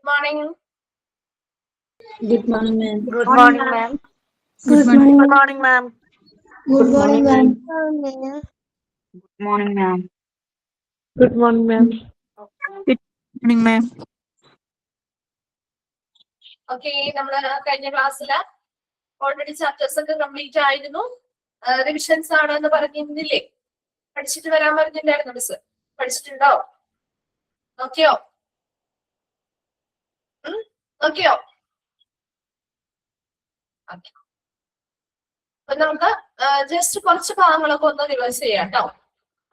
morning. Good morning, ma'am. Good morning, ma'am. Good morning, Good morning, ma'am. Good morning, ma'am. Good morning, ma'am. Good morning, ma'am. Good morning, ma'am. Okay, നമ്മള് കഴിഞ്ഞ ക്ലാസ്സിൽ already chapters ഒക്കെ complete ആയിരുന്നു. Revisions ആണെന്ന് പറഞ്ഞിരുന്നില്ലേ? പഠിച്ചിട്ട് വരാൻ പറഞ്ഞിട്ടുണ്ടായിരുന്നു miss. പഠിച്ചിട്ടുണ്ടോ? നോക്കിയോ? നോക്കിയോ? അപ്പൊ നമുക്ക് ജസ്റ്റ് കുറച്ച് ഭാഗങ്ങളൊക്കെ ഒന്ന് റിവേഴ്സ് ചെയ്യാം കേട്ടോ.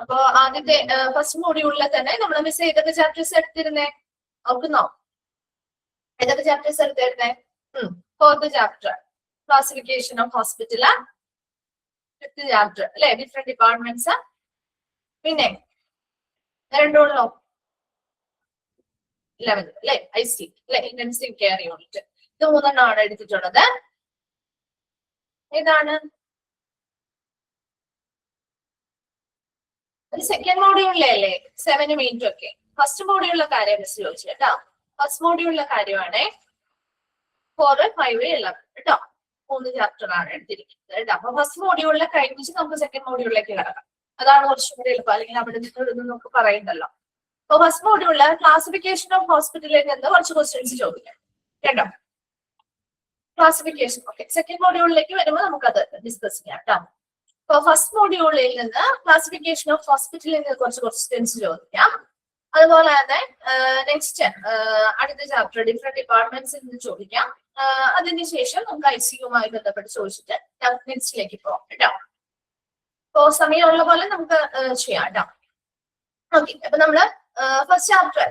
അപ്പൊ ആദ്യത്തെ ഫസ്റ്റ് മോഡ്യൂളിൽ തന്നെ നമ്മൾ മിസ് ഏതൊക്കെ ചാപ്റ്റേഴ്സ് എടുത്തിരുന്നേ നോക്കുന്നോ? ഏതൊക്കെ ചാപ്റ്റേഴ്സ് എടുത്തിരുന്നേ? Fourth chapter classification of hospital, fifth chapter അല്ലെ ഡിഫറെന്റ് ഡിപ്പാർട്ട്മെന്റ്സ്, പിന്നെ രണ്ടുള്ളോ 11th അല്ലെ IC അല്ലെ ഇന്റൻസീവ് കെയർ യൂണിറ്റ്. ഇത് മൂന്നെണ്ണമാണ് എടുത്തിട്ടുള്ളത്. ഏതാണ് സെക്കൻഡ് മോഡ്യൂളിലെ അല്ലേ 7 8 ഒക്കെ? ഫസ്റ്റ് മോഡ്യൂളിലെ കാര്യം മിസ് ചോദിച്ചു കേട്ടോ. ഫസ്റ്റ് മോഡ്യൂളിലെ കാര്യമാണ് 4 5 11 കേട്ടോ. 3 ചാപ്റ്റർ ആണ് എടുത്തിരിക്കുന്നത് കേട്ടോ. അപ്പൊ ഫസ്റ്റ് മോഡ്യൂളിലെ കഴിഞ്ഞിട്ട് നമുക്ക് സെക്കൻഡ് മോഡ്യൂളിലേക്ക് കിടക്കാം. അതാണ് കുറച്ചും കൂടി എളുപ്പം, അല്ലെങ്കിൽ അവിടെ നിന്ന് നമുക്ക് പറയണ്ടല്ലോ. അപ്പൊ ഫസ്റ്റ് മോഡ്യൂളില് ക്ലാസിഫിക്കേഷൻ ഓഫ് ഹോസ്പിറ്റലിൽ നിന്ന് കുറച്ച് ക്വസ്റ്റ്യൻസ് ചോദിക്കാം കേട്ടോ. Classification okay. സെക്കൻഡ് മോഡ്യൂളിലേക്ക് വരുമ്പോൾ നമുക്കത് ഡിസ്കസ് ചെയ്യാം കേട്ടോ. അപ്പൊ ഫസ്റ്റ് മോഡ്യൂളിൽ നിന്ന് ക്ലാസിഫിക്കേഷൻ ഓഫ് ഹോസ്പിറ്റലിൽ നിന്ന് കുറച്ച് ക്വസ്റ്റ്യൻസ് ചോദിക്കാം. അതുപോലെ തന്നെ നെക്സ്റ്റ് അടുത്ത ചാപ്റ്റർ ഡിഫറെന്റ് ഡിപ്പാർട്ട്മെന്റ്സിൽ നിന്ന് ചോദിക്കാം. അതിനുശേഷം നമുക്ക് ICUമായി ബന്ധപ്പെട്ട് ചോദിച്ചിട്ട് നെക്സ്റ്റിലേക്ക് പോകാം കേട്ടോ. അപ്പോ സമയമുള്ള പോലെ നമുക്ക് ചെയ്യാം കേട്ടോ. ഓക്കെ, അപ്പൊ നമ്മള് ഫസ്റ്റ് ചാപ്റ്റർ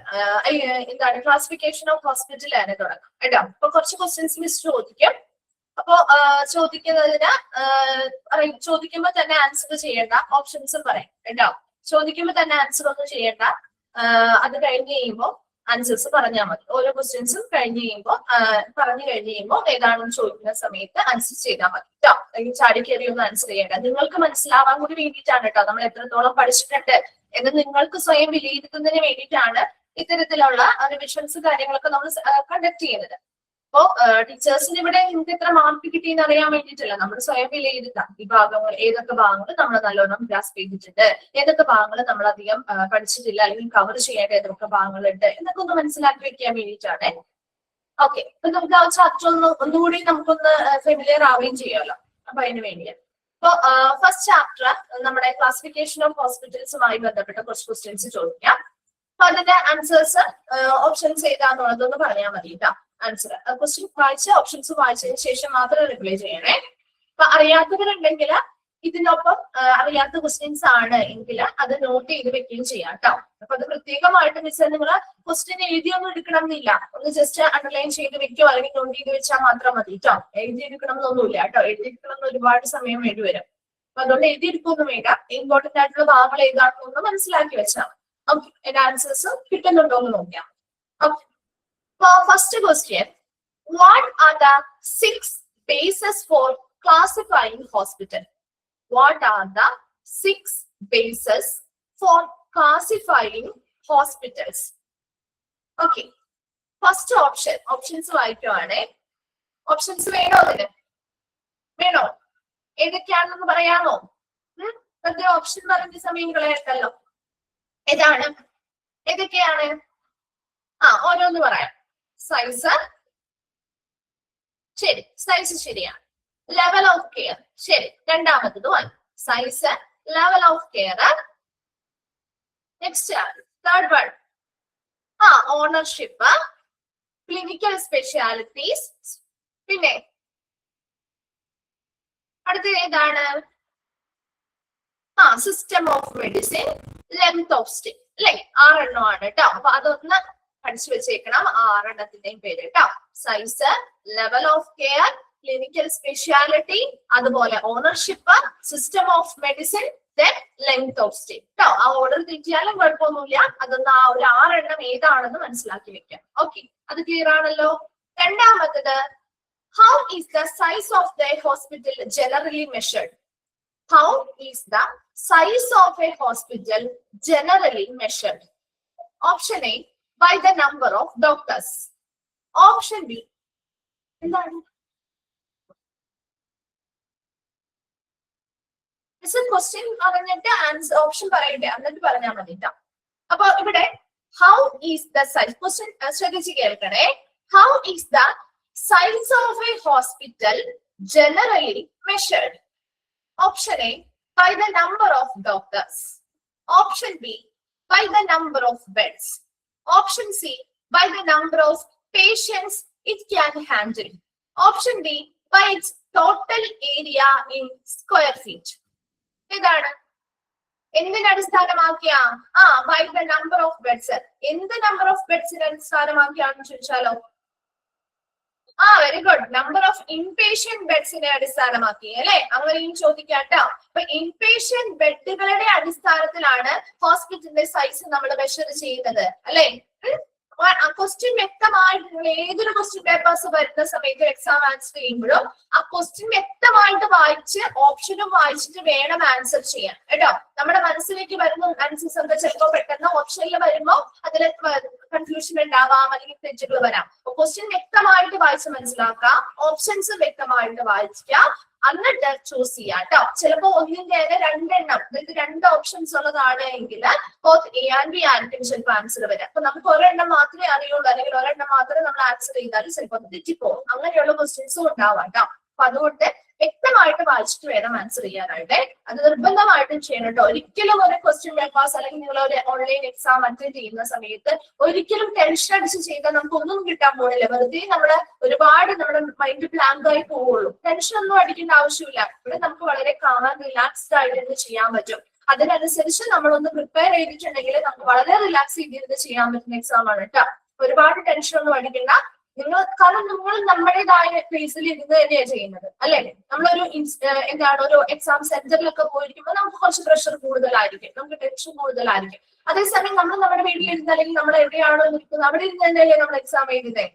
എന്താണ് ക്ലാസിഫിക്കേഷൻ ഓഫ് ഹോസ്പിറ്റൽ ആണ് തുടങ്ങാം കേട്ടോ. അപ്പൊ കുറച്ച് ക്വസ്റ്റ്യൻസ് മിസ് ചോദിക്കും. അപ്പോ ചോദിക്കുമ്പോ തന്നെ ആൻസർ ചെയ്യേണ്ട, ഓപ്ഷൻസും പറയാം കേട്ടോ. ചോദിക്കുമ്പോ തന്നെ ആൻസർ ഒന്നും ചെയ്യേണ്ട, അത് കഴിഞ്ഞ് കഴിയുമ്പോൾ ആൻസേഴ്സ് പറഞ്ഞാൽ മതി. ഓരോ ക്വസ്റ്റ്യൻസും പറഞ്ഞു കഴിയുമ്പോൾ ഏതാണെന്ന് ചോദിക്കുന്ന സമയത്ത് ആൻസർ ചെയ്താൽ മതി കേട്ടോ. അല്ലെങ്കിൽ ചാടി കയറി ഒന്നും ആൻസർ ചെയ്യേണ്ട. നിങ്ങൾക്ക് മനസ്സിലാവാൻ കൂടി വേണ്ടിയിട്ടാണ് കേട്ടോ നമ്മൾ എത്രത്തോളം പഠിച്ചിട്ടുണ്ട് എന്ന് നിങ്ങൾക്ക് സ്വയം വിലയിരുത്തുന്നതിന് വേണ്ടിയിട്ടാണ് ഇത്തരത്തിലുള്ള റിവിഷൻസ് കാര്യങ്ങളൊക്കെ നമ്മൾ കണ്ടക്ട് ചെയ്യുന്നത്. അപ്പോ ടീച്ചേഴ്സിന് ഇവിടെ നിങ്ങൾക്ക് എത്ര മാർക്ക് കിട്ടിയെന്ന് അറിയാൻ വേണ്ടിയിട്ടല്ല, നമ്മൾ സ്വയം വിലയിരുത്താം. ഈ ഭാഗങ്ങൾ ഏതൊക്കെ ഭാഗങ്ങൾ നമ്മൾ നല്ലോണം ഗ്രാസ്പ് ചെയ്തിട്ടുണ്ട്, ഏതൊക്കെ ഭാഗങ്ങൾ നമ്മൾ അധികം പഠിച്ചിട്ടില്ല അല്ലെങ്കിൽ കവർ ചെയ്യേണ്ട ഏതൊക്കെ ഭാഗങ്ങളുണ്ട് എന്നൊക്കെ ഒന്ന് മനസ്സിലാക്കി വെക്കാൻ വേണ്ടിയിട്ടാണ്. ഓക്കെ, അപ്പൊ നമുക്ക് ആ ചാപ്റ്റർ ഒന്നുകൂടി നമുക്കൊന്ന് ഫെമിലിയർ ആവുകയും ചെയ്യാമല്ലോ. അപ്പൊ അതിന് വേണ്ടിയാണ്. അപ്പൊ ഫസ്റ്റ് ചാപ്റ്റർ നമ്മുടെ ക്ലാസിഫിക്കേഷൻ ഓഫ് ഹോസ്പിറ്റൽസുമായി ബന്ധപ്പെട്ട കുറച്ച് ക്വസ്റ്റ്യൻസ് ചോദിക്കാം. അപ്പൊ അതിന്റെ ആൻസേഴ്സ് ഓപ്ഷൻസ് ഏതാന്നുള്ളതൊന്ന് പറഞ്ഞാൽ മതി കേട്ടോ. ആൻസർ ക്വസ്റ്റ്യൻ വായിച്ച് ഓപ്ഷൻസ് വായിച്ചതിന് ശേഷം മാത്രം റിപ്ലൈ ചെയ്യണേ. അപ്പൊ അറിയാത്തവരുണ്ടെങ്കിൽ ഇതിനൊപ്പം അറിയാത്ത ക്വസ്റ്റ്യൻസ് ആണ് എങ്കിൽ അത് നോട്ട് ചെയ്ത് വെക്കുകയും ചെയ്യാം കേട്ടോ. അപ്പൊ അത് പ്രത്യേകമായിട്ട് മിസ് നിങ്ങൾ ക്വസ്റ്റ്യൻ എഴുതിയൊന്നും എടുക്കണം എന്നില്ല, ഒന്ന് ജസ്റ്റ് അണ്ടർലൈൻ ചെയ്ത് വെക്കോ അല്ലെങ്കിൽ നോട്ട് ചെയ്ത് വെച്ചാൽ മാത്രം മതി കേട്ടോ. എഴുതിയെടുക്കണം എന്നൊന്നുമില്ല കേട്ടോ. എഴുതിയെടുക്കണം എന്ന് ഒരുപാട് സമയം വേണ്ടിവരും. അപ്പൊ അതുകൊണ്ട് എഴുതിയെടുക്കൊന്നും വേണ്ട. ഇമ്പോർട്ടന്റ് ആയിട്ടുള്ള ഭാഗങ്ങൾ ഏതാണെന്നൊന്ന് മനസ്സിലാക്കി വെച്ചാൽ ഓക്കെ. എന്റെ ആൻസേഴ്സ് കിട്ടുന്നുണ്ടോ എന്ന് നോക്കാം. Okay, first question, what are the 6 bases for classifying hospital? What are the 6 bases for classifying hospitals? Okay, first option, options വായിക്കുവാണേ. ഓപ്ഷൻസ് വേണോ? അതിന് വേണോ? ഏതൊക്കെയാണെന്ന് പറയാമോ? വെറുതെ ഓപ്ഷൻ പറഞ്ഞ സമയം കളയണ്ടല്ലോ. ഏതാണ്? ഏതൊക്കെയാണ്? ഓരോന്ന് പറയാം. സൈസ് ശരി, സൈസ് ശരിയാണ്. ലെവൽ ഓഫ് കെയർ ശരി, രണ്ടാമത്തത് size, level of care. Next third one ownership, clinical specialities. പിന്നെ അടുത്തത് ഏതാണ്? System of medicine, length of stay അല്ലെ? 6 എണ്ണമാണ് കേട്ടോ. അപ്പൊ അതൊന്ന് പഠിച്ചു വെച്ചേക്കണം. 6 എണ്ണത്തിന്റെയും പേര് കേട്ടോ. Size, level of care, clinical speciality, അതുപോലെ ownership, system of medicine, then length of stay കേട്ടോ. ആ ഓർഡർ തെറ്റിയാലും കുഴപ്പമൊന്നുമില്ല. അതൊന്ന് ആ ഒരു 6 എണ്ണം ഏതാണെന്ന് മനസ്സിലാക്കി വെക്കാം. ഓക്കെ, അത് ക്ലിയർ ആണല്ലോ. രണ്ടാമത്തത്, how is the size of the hospital generally measured? How is the size of a hospital generally measured? Option A, by the number of doctors. Option B എന്താണ്? ക്വസ്റ്റ്യൻ പറഞ്ഞിട്ട് ആൻസർ ഓപ്ഷൻ പറയട്ടെ, എന്നിട്ട് പറഞ്ഞാൽ മതി ട്ടോ. അപ്പൊ ഇവിടെ how is the size, question ശ്രദ്ധിച്ച് കേൾക്കണേ. How is the size of a hospital generally measured? Option A, by the number of doctors. Option B, by the number of beds. Option C, by the number of patients it can handle. Option D, by its total area in square feet. ഇതാണ് എന്തിനെ അടിസ്ഥാനമാക്കിയാ? By the number of beds. എന്ത് number of ബെഡ്സിനെ അടിസ്ഥാനമാക്കിയാണെന്ന് ചോദിച്ചാലോ? Very good. Number of inpatient ബെഡ്സിനെ അടിസ്ഥാനമാക്കി അല്ലെ? അങ്ങനെയും ചോദിക്കാട്ടോ. അപ്പൊ ഇൻപേഷ്യന്റ് ബെഡുകളുടെ അടിസ്ഥാനത്തിലാണ് ഹോസ്പിറ്റലിന്റെ സൈസ് നമ്മൾ മെഷർ ചെയ്യുന്നത് അല്ലെ? ആ ക്വസ്റ്റ്യൻ വ്യക്തമായിട്ട് നിങ്ങൾ ഏതൊരു ക്വസ്റ്റ്യൻ പേപ്പേഴ്സ് വരുന്ന സമയത്ത് എക്സാം ആൻസർ ചെയ്യുമ്പോഴും ആ ക്വസ്റ്റ്യൻ വ്യക്തമായിട്ട് വായിച്ച് ഓപ്ഷനും വായിച്ചിട്ട് വേണം ആൻസർ ചെയ്യാൻ കേട്ടോ. നമ്മുടെ മനസ്സിലേക്ക് വരുന്ന ആൻസേഴ്സ് എന്താ ചിലപ്പോൾ പെട്ടെന്ന് ഓപ്ഷനിൽ വരുമ്പോൾ അതിൽ കൺഫ്യൂഷൻ ഉണ്ടാവാം, അല്ലെങ്കിൽ തെറ്റുകൾ വരാം. ക്വസ്റ്റ്യൻ വ്യക്തമായിട്ട് വായിച്ച് മനസ്സിലാക്കാം, ഓപ്ഷൻസ് വ്യക്തമായിട്ട് വായിക്കുക, എന്നിട്ട് ചൂസ് ചെയ്യാം കേട്ടോ. ചിലപ്പോ ഒന്നിന്റെ രണ്ടെണ്ണം, അതായത് രണ്ട് ഓപ്ഷൻസ് ഉള്ളതാണ് എങ്കിൽ ബോത്ത് എ ആൻഡ് ബി ആയിരിക്കും ചിലപ്പോൾ ആൻസർ വരാം. അപ്പൊ നമുക്ക് ഒരെണ്ണം മാത്രമേ അറിയുള്ളൂ, അല്ലെങ്കിൽ ഒരെണ്ണം മാത്രമേ നമ്മൾ ആൻസർ ചെയ്താൽ ചിലപ്പോൾ തെറ്റിപ്പോകും. അങ്ങനെയുള്ള ക്വസ്റ്റ്യൻസും ഉണ്ടാവാം കേട്ടോ. അപ്പൊ അതുകൊണ്ട് വ്യക്തമായിട്ട് വായിച്ചിട്ട് വേണം ആൻസർ ചെയ്യാനായിട്ട്. അത് നിർബന്ധമായിട്ടും ചെയ്യണം കേട്ടോ. ഒരിക്കലും ഒരു ക്വസ്റ്റ്യൻ പേപ്പേഴ്സ് അല്ലെങ്കിൽ നിങ്ങൾ ഒരു ഓൺലൈൻ എക്സാം അറ്റൻഡ് ചെയ്യുന്ന സമയത്ത് ഒരിക്കലും ടെൻഷൻ അടിച്ച് ചെയ്താൽ നമുക്ക് ഒന്നും കിട്ടാൻ പോകുന്നില്ല. വെറുതെ നമ്മുടെ നമ്മുടെ മൈൻഡ് ബ്ലാങ്ക് ആയി പോവുള്ളൂ. ടെൻഷൻ ഒന്നും അടിക്കേണ്ട ആവശ്യമില്ല. ഇവിടെ നമുക്ക് വളരെ കാം ആൻഡ് റിലാക്സ്ഡ് ആയിട്ട് ഇത് ചെയ്യാൻ പറ്റും. അതിനനുസരിച്ച് നമ്മളൊന്ന് പ്രിപ്പയർ ചെയ്തിട്ടുണ്ടെങ്കിൽ നമുക്ക് വളരെ റിലാക്സ് ചെയ്തിരുന്ന് ചെയ്യാൻ പറ്റുന്ന എക്സാം ആണ് കേട്ടോ. ഒരുപാട് ടെൻഷൻ ഒന്നും അടിക്കണ്ട. കാരണം നിങ്ങൾ നമ്മുടേതായ ഫേസിൽ ഇരുന്ന് തന്നെയാണ് ചെയ്യുന്നത് അല്ലെ? നമ്മളൊരു ഒരു എക്സാം സെന്ററിലൊക്കെ പോയിരിക്കുമ്പോൾ നമുക്ക് കുറച്ച് പ്രഷർ കൂടുതലായിരിക്കും, നമുക്ക് ടെൻഷൻ കൂടുതലായിരിക്കും. അതേസമയം നമ്മൾ നമ്മുടെ വീട്ടിലിരുന്ന് അല്ലെങ്കിൽ നമ്മൾ എവിടെയാണോ നിൽക്കുന്നത് അവിടെ ഇരുന്ന് തന്നെയല്ലേ നമ്മൾ എക്സാം എഴുതുന്നത്.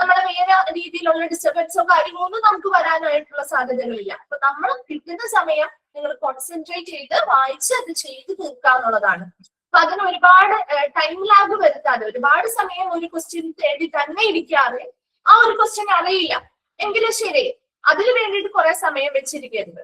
നമ്മളെ വേറെ രീതിയിലുള്ള ഡിസ്റ്റർബൻസോ കാര്യങ്ങളോ ഒന്നും നമുക്ക് വരാനായിട്ടുള്ള സാധ്യതകളില്ല. അപ്പൊ നമ്മൾ കിട്ടുന്ന സമയം നിങ്ങൾ കോൺസെൻട്രേറ്റ് ചെയ്ത് വായിച്ച് അത് ചെയ്ത് തീർക്കാന്നുള്ളതാണ്. അപ്പൊ അതിന് ഒരുപാട് ടൈം ലാഗ് വരുത്താതെ, ഒരുപാട് സമയം ഒരു ക്വസ്റ്റ്യൻ തേടി തന്നെ ഇരിക്കാതെ ആ ഒരു ക്വസ്റ്റ്യൻ അറിയില്ല എങ്കിലും ശരി, അതിന് വേണ്ടിയിട്ട് കുറെ സമയം വെച്ചിരിക്കരുത്.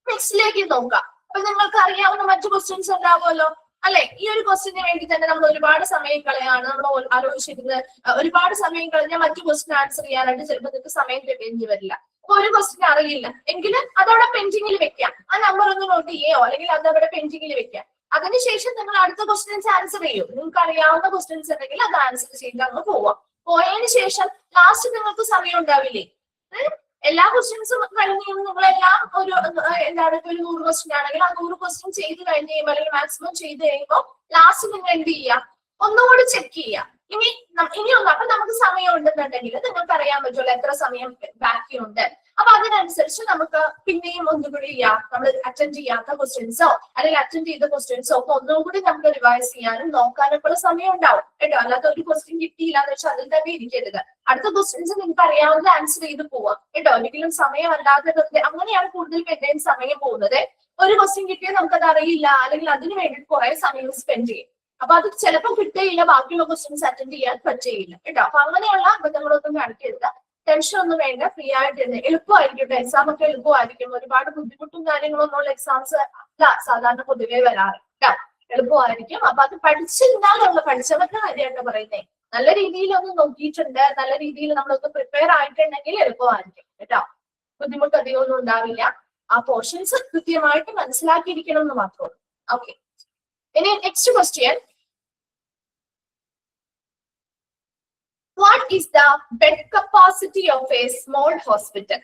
നെക്സ്റ്റിലേക്ക് നോക്കാം. അപ്പൊ നിങ്ങൾക്ക് അറിയാവുന്ന മറ്റു ക്വസ്റ്റ്യൻസ് ഉണ്ടാവുമല്ലോ അല്ലെ? ഈ ഒരു ക്വസ്റ്റ്യന് വേണ്ടി തന്നെ നമ്മൾ ഒരുപാട് സമയം കളയാണ്, നമ്മൾ ആലോചിച്ചിരുന്നത് ഒരുപാട് സമയം കളഞ്ഞാൽ മറ്റു ക്വസ്റ്റ്യൻ ആൻസർ ചെയ്യാനായിട്ട് ചിലപ്പോൾ നിങ്ങൾക്ക് സമയം തികഞ്ഞു വരില്ല. അപ്പൊ ഒരു ക്വസ്റ്റ്യൻ അറിയില്ല എങ്കിലും അതവിടെ പെൻഡിങ്ങിൽ വെക്കാം. ആ നമ്പർ ഒന്ന് നോട്ട് ചെയ്യോ, അല്ലെങ്കിൽ അതവിടെ പെൻഡിങ്ങിൽ വെക്കാം. അതിനുശേഷം നിങ്ങൾ അടുത്ത ക്വസ്റ്റ്യൻസ് ആൻസർ ചെയ്യും. നിങ്ങൾക്ക് അറിയാവുന്ന ക്വസ്റ്റ്യൻസ് ഉണ്ടെങ്കിൽ അത് ആൻസർ ചെയ്ത് അങ്ങ് പോവാം. പോയതിനു ശേഷം ലാസ്റ്റ് നിങ്ങൾക്ക് സമയം ഉണ്ടാവില്ലേ? എല്ലാ ക്വസ്റ്റ്യൻസും കഴിഞ്ഞ് നിങ്ങളെല്ലാം ഒരു 100 ക്വസ്റ്റ്യൻ ആണെങ്കിൽ ആ 100 ക്വസ്റ്റ്യൻ ചെയ്ത് കഴിഞ്ഞ് കഴിയുമ്പോൾ അല്ലെങ്കിൽ മാക്സിമം ചെയ്ത് കഴിയുമ്പോൾ ലാസ്റ്റ് നിങ്ങൾ എന്ത് ചെയ്യുക? ഒന്നുകൂടി ചെക്ക് ചെയ്യുക. ഇനിയൊന്നും അപ്പൊ നമുക്ക് സമയം ഉണ്ടെന്നുണ്ടെങ്കിൽ നിങ്ങൾക്ക് അറിയാൻ പറ്റുമല്ലോ എത്ര സമയം ബാക്കിയുണ്ട്. അപ്പൊ അതിനനുസരിച്ച് നമുക്ക് പിന്നെയും ഒന്നുകൂടി ചെയ്യാം. നമ്മൾ അറ്റൻഡ് ചെയ്യാത്ത ക്വസ്റ്റ്യൻസോ അല്ലെങ്കിൽ അറ്റൻഡ് ചെയ്ത ക്വസ്റ്റ്യൻസോ ഒക്കെ ഒന്നുകൂടി നമുക്ക് റിവൈസ് ചെയ്യാനും നോക്കാനൊക്കെ ഉള്ള സമയം ഉണ്ടാവും കേട്ടോ. അല്ലാതെ ഒരു ക്വസ്റ്റ്യൻ കിട്ടിയില്ല എന്ന് വെച്ചാൽ അതിൽ തന്നെ ഇരിക്കരുത്. അടുത്ത ക്വസ്റ്റ്യൻസ് നിങ്ങൾക്ക് അറിയാവുന്ന ആൻസർ ചെയ്ത് പോവാം കേട്ടോ. ഒരിക്കലും സമയം അല്ലാതെ വെറുതെ അങ്ങനെയാണ് കൂടുതൽ പേരുടെയും സമയം പോകുന്നത്. ഒരു ക്വസ്റ്റ്യൻ കിട്ടിയാൽ നമുക്കത് അറിയില്ല, അല്ലെങ്കിൽ അതിന് വേണ്ടിയിട്ട് കുറെ സമയം സ്പെൻഡ് ചെയ്യും. അപ്പൊ അത് ചിലപ്പോൾ കിട്ടുകയില്ല, ബാക്കിയുള്ള ക്വസ്റ്റ്യൻസ് അറ്റൻഡ് ചെയ്യാൻ പറ്റുകയില്ല കേട്ടോ. അപ്പൊ അങ്ങനെയുള്ള അബദ്ധങ്ങളൊന്നും കാണിക്കരുത്. ടെൻഷൻ ഒന്നും വേണ്ട, ഫ്രീ ആയിട്ടിരുന്ന് എളുപ്പമായിരിക്കും. എക്സാം ഒക്കെ എളുപ്പമായിരിക്കും. ഒരുപാട് ബുദ്ധിമുട്ടും കാര്യങ്ങളൊന്നും ഉള്ള എക്സാംസ് അല്ല സാധാരണ പൊതുവേ വരാറ് കേട്ടോ. എളുപ്പമായിരിക്കും. അപ്പൊ അത് പഠിച്ചിരുന്നാലുള്ള പഠിച്ചവരുടെ കാര്യമായിട്ട് പറയുന്നേ. നല്ല രീതിയിൽ ഒന്ന് നോക്കിയിട്ടുണ്ട്, നല്ല രീതിയിൽ നമ്മളൊന്ന് പ്രിപ്പയർ ആയിട്ടുണ്ടെങ്കിൽ എളുപ്പമായിരിക്കും കേട്ടോ. ബുദ്ധിമുട്ട് അധികം ഒന്നും ഉണ്ടാവില്ല. ആ പോർഷൻസ് കൃത്യമായിട്ട് മനസ്സിലാക്കിയിരിക്കണം എന്ന് മാത്രമേ ഉള്ളൂ. ഓക്കെ, ഇനി next question. What is the bed capacity of a small hospital?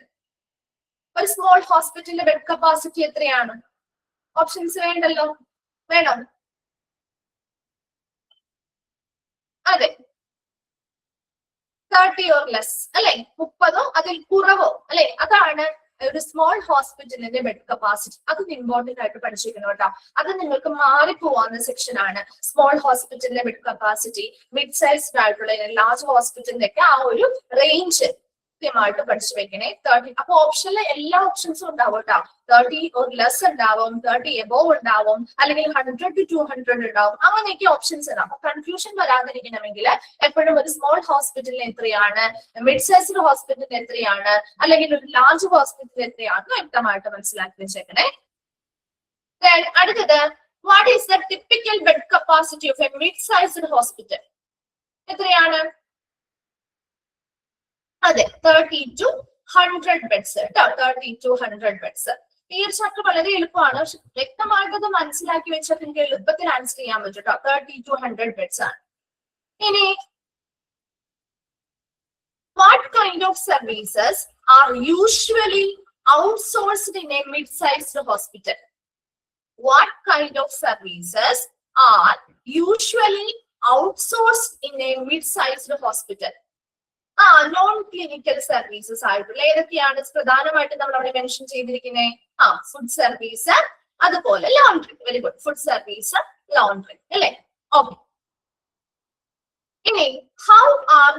ഒരു സ്മോൾ ഹോസ്പിറ്റലിന്റെ ബെഡ് കപ്പാസിറ്റി എത്രയാണ്? ഓപ്ഷൻസ് വേണ്ടല്ലോ, വേണം. അതെ, 30 or less അല്ലെ? 30ഓ അതിൽ കുറവോ അല്ലെ? അതാണ് ഒരു സ്മോൾ ഹോസ്പിറ്റലിന്റെ ബെഡ് കപ്പാസിറ്റി. അത് ഇമ്പോർട്ടന്റ് ആയിട്ട് പഠിച്ചിരിക്കണം കേട്ടോ. അത് നിങ്ങൾക്ക് മാറിപ്പോവാന്ന സെക്ഷൻ ആണ്. സ്മോൾ ഹോസ്പിറ്റലിന്റെ ബെഡ് കപ്പാസിറ്റി, മിഡ് സൈസ്ഡ് ആയിട്ടുള്ള ലാർജ് ഹോസ്പിറ്റലിന്റെ ഒക്കെ ആ ഒരു റേഞ്ച് കൃത്യമായിട്ട് പഠിച്ചു വെക്കണേ. 30 അപ്പൊ ഓപ്ഷനിലെ എല്ലാ ഓപ്ഷൻസും ഉണ്ടാവും കേട്ടോ. 30 or less ഉണ്ടാവും, 30 above ഉണ്ടാവും, അല്ലെങ്കിൽ 100 to 200 ഉണ്ടാവും. അങ്ങനെയൊക്കെ ഓപ്ഷൻസ് ഉണ്ടാവും. അപ്പൊ കൺഫ്യൂഷൻ വരാതിരിക്കണമെങ്കിൽ എപ്പോഴും ഒരു സ്മോൾ ഹോസ്പിറ്റലിന് എത്രയാണ്, മിഡ് സൈസ്ഡ് ഹോസ്പിറ്റലിന് എത്രയാണ്, അല്ലെങ്കിൽ ഒരു ലാർജ് ഹോസ്പിറ്റലിന് എത്രയാണെന്ന് വ്യക്തമായിട്ട് മനസ്സിലാക്കി വെച്ചേക്കണേ. അടുത്തത്, what is the typical bed capacity of A mid sized hospital? എത്രയാണ്? അതെ, 30 to 100 ബെഡ്സ് കേട്ടോ. 30 to 100 ബെഡ്സ്. ഈ ഒരു ചാപ്റ്റർ വളരെ എളുപ്പമാണ്. പക്ഷെ വ്യക്തമായിട്ടത് മനസ്സിലാക്കി വെച്ചാൽ നിങ്ങൾക്ക് എളുപ്പത്തിൽ ആൻസർ ചെയ്യാൻ പറ്റും കേട്ടോ. 30 to 100 ബെഡ്സ് ആണ്. ഇനി what kind of services are usually outsourced in A mid sized hospital? What kind of services are usually outsourced in a mid-sized hospital? Non clinical services ആയിട്ടുള്ള ഏതൊക്കെയാണ് പ്രധാനമായിട്ട് നമ്മൾ അവിടെ മെൻഷൻ ചെയ്തിരിക്കുന്നത്? ഫുഡ് സർവീസ്, അതുപോലെ laundry. Very good. Food service, laundry അല്ലെ? Okay. ഇനി how are